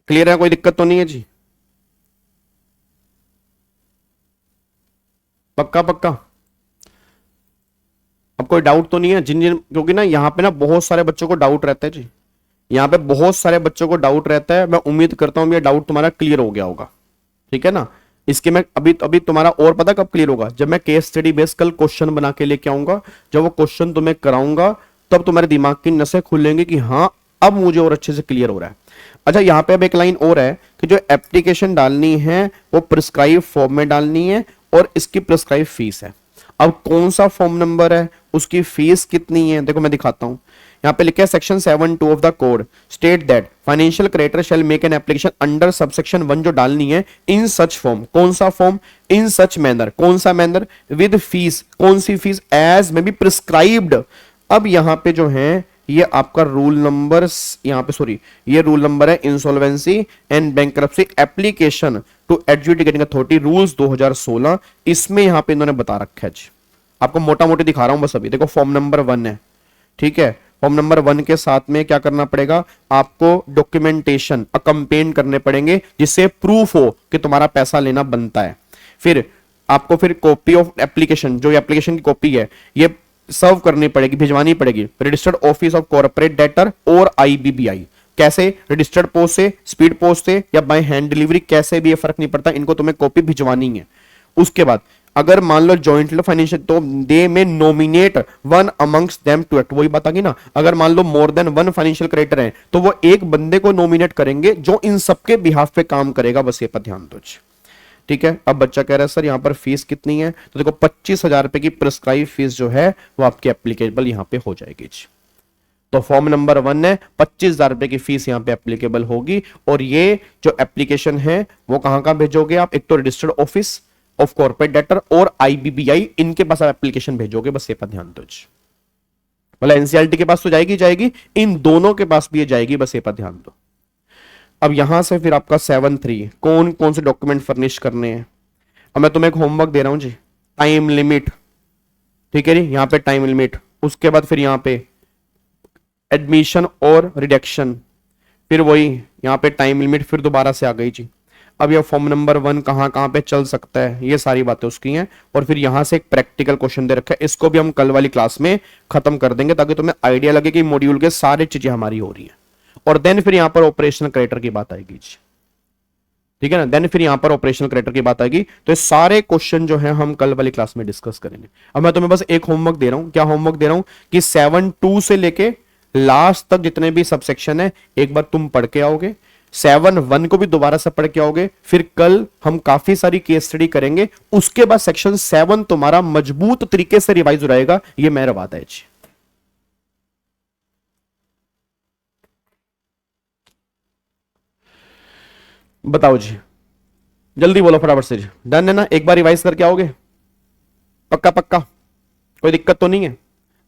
क्लियर है, कोई दिक्कत तो नहीं है जी? पक्का पक्का? अब कोई डाउट तो नहीं है जिन जिन, क्योंकि ना यहाँ पे ना बहुत सारे बच्चों को डाउट रहता है जी, यहाँ पे बहुत सारे बच्चों को डाउट रहता है। मैं उम्मीद करता हूँ ये डाउट तुम्हारा क्लियर हो गया होगा, ठीक है ना। इसके मैं अभी तुम्हारा और पता कब क्लियर होगा? जब मैं केस स्टडी बेस कल क्वेश्चन बना के लेके आऊंगा, जब वो क्वेश्चन तुम्हें कराऊंगा, तब तुम्हारे दिमाग की नसें खुलेंगी कि हाँ अब मुझे और अच्छे से क्लियर हो रहा है। अच्छा, यहाँ पे अब एक लाइन और है कि जो एप्लीकेशन डालनी है वो प्रिस्क्राइब फॉर्म में डालनी है और इसकी प्रिस्क्राइब फीस है। अब कौन सा फॉर्म नंबर है, उसकी फीस कितनी है, देखो मैं दिखाता हूं। यहाँ पे लिखा है section 7(2) of the code state that financial creditor shell make an application under subsection 1 जो डालनी है इन सच फॉर्म। कौन सा फॉर्म? इन सच मैनर। कौन सा मैनर? With fees. कौन सी फीस? एज में बी प्रिस्क्राइब्ड। अब यहाँ पे जो है ये आपका रूल नंबर, यहाँ पे सॉरी ये रूल नंबर है insolvency and bankruptcy application to adjudicating authority rules 2016। इसमें यहाँ पे इन्होंने बता रखा है जी, आपको मोटा मोटी दिखा रहा हूं बस। अभी देखो फॉर्म नंबर 1 है, ठीक है। फॉर्म नंबर 1 के साथ में क्या करना पड़ेगा? आपको डॉक्यूमेंटेशन अकम्पेन करने पड़ेंगे जिससे प्रूफ हो कि तुम्हारा पैसा लेना बनता है। फिर आपको फिर कॉपी ऑफ एप्लीकेशन, जो एप्लीकेशन की कॉपी है, ये सर्व करनी पड़ेगी, भिजवानी पड़ेगी registered office of corporate debtor और आईबीबीआई। कैसे? रजिस्टर्ड पोस्ट से, स्पीड पोस्ट से या बाय हैंड डिलीवरी, कैसे भी ये फर्क नहीं पड़ता, इनको तुम्हें कॉपी भिजवानी है। उसके बाद अगर मान लो जॉइंटली फाइनेंशियल, तो they may nominate one amongst them to act, वही बात आ गई ना। अगर मान लो more than one financial creditor है तो वो एक बंदे को नॉमिनेट करेंगे जो इन सबके बिहाफ पे काम करेगा, बस ये पर ध्यान दो। ठीक है, अब बच्चा कह रहा है सर यहाँ पर फीस कितनी है, तो देखो 25,000 रुपए की प्रिस्क्राइब फीस जो है वो आपकी एप्लीकेबल यहाँ पे हो जाएगी। तो फॉर्म नंबर 1 है, 25,000 रुपए की फीस यहाँ पे एप्लीकेबल होगी। और ये जो एप्लीकेशन है वो कहाँ भेजोगे आप? एक तो registered office of corporate debtor और आईबीबीआई, इनके पास आप एप्लीकेशन भेजोगे, बस ये पर ध्यान दो। मतलब एनसीईआरटी के पास तो जाएगी, इन दोनों के पास भी ये जाएगी, बस ये पर ध्यान दो। अब यहां से फिर आपका 7.3 कौन कौन से डॉक्यूमेंट फर्निश करने हैं। अब मैं तुम्हें एक होमवर्क दे रहा हूं जी, टाइम लिमिट, ठीक है जी, यहां पे टाइम लिमिट, उसके बाद फिर यहां पे एडमिशन और रिडक्शन, फिर वही यहां पे टाइम लिमिट, फिर दोबारा से आ गई जी। अब यह फॉर्म नंबर 1 कहां पे चल सकता है, ये सारी बातें उसकी हैं। और फिर यहां से एक प्रैक्टिकल क्वेश्चन दे रखा है, इसको भी हम कल वाली क्लास में खत्म कर देंगे ताकि तुम्हें आइडिया लगे कि मॉड्यूल के सारी चीजें हमारी हो रही हैं। और देन फिर यहां पर ऑपरेशनल क्रेडिटर की बात आएगी, ठीक है ना। देन फिर यहां पर ऑपरेशनल क्रेडिटर की बात आएगी। तो ये सारे क्वेश्चन जो है हम कल वाली क्लास में डिस्कस करेंगे। अब मैं तुम्हें बस एक होमवर्क दे रहा हूं, क्या होमवर्क दे रहा हूं कि 7.2 से लेके लास्ट तक जितने भी सबसेक्शन है एक बार तुम पढ़ के आओगे, 7.1 को भी दोबारा से पढ़ के आओगे, फिर कल हम काफी सारी केस स्टडी करेंगे, उसके बाद सेक्शन 7 तुम्हारा मजबूत तरीके से रिवाइज हो जाएगा, ये मेरा वादा है जी। बताओ जी, जल्दी बोलो फटाफट से जी। डन है ना? एक बार रिवाइज करके आओगे? पक्का पक्का, कोई दिक्कत तो नहीं है?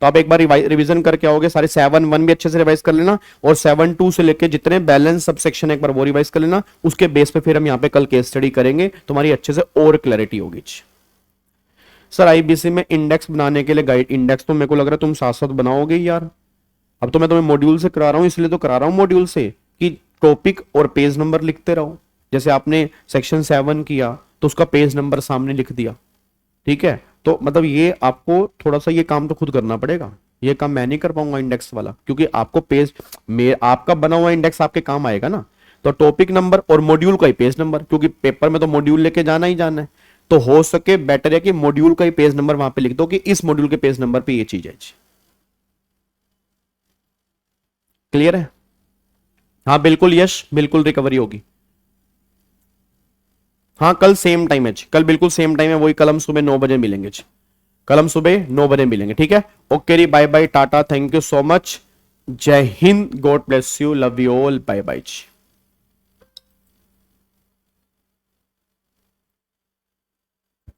तो आप एक बार रिवीजन करके आओगे, सारे 7.1 भी अच्छे से रिवाइज कर लेना और 7.2 से लेके जितने बैलेंस सब सेक्शन एक बार वो रिवाइज कर लेना। उसके बेस पे फिर हम यहाँ पे कल केस स्टडी करेंगे, तुम्हारी अच्छे से और क्लैरिटी होगी। सर आईबीसी में इंडेक्स बनाने के लिए गाइड, इंडेक्स तो मेरे को लग रहा है तुम साथ साथ बनाओगे यार। अब तो मैं तुम्हें मॉड्यूल से करा रहा हूं, इसलिए तो करा रहा हूं मॉड्यूल से कि टॉपिक और पेज नंबर लिखते रहो। जैसे आपने सेक्शन 7 किया तो उसका पेज नंबर सामने लिख दिया, ठीक है। तो मतलब ये आपको थोड़ा सा ये काम तो खुद करना पड़ेगा, ये काम मैं नहीं कर पाऊंगा इंडेक्स वाला, क्योंकि आपको पेज में आपका बना हुआ इंडेक्स आपके काम आएगा ना। तो टॉपिक नंबर और मॉड्यूल का ही पेज नंबर, क्योंकि पेपर में तो मॉड्यूल लेके जाना ही जाना है, तो हो सके बेटर है कि मॉड्यूल का ही पेज नंबर वहां पे लिख दो कि इस मॉड्यूल के पेज नंबर पे ये चीज है। क्लियर है? हाँ बिल्कुल यश, बिल्कुल रिकवरी होगी। हाँ कल सेम टाइम है, कल बिल्कुल सेम टाइम है, वही कल हम सुबह 9 बजे मिलेंगे। कल हम सुबह 9 बजे मिलेंगे, ठीक है। ओके री, बाय बाय, टाटा, थैंक यू सो मच, जय हिंद, god bless you, love you all, bye bye.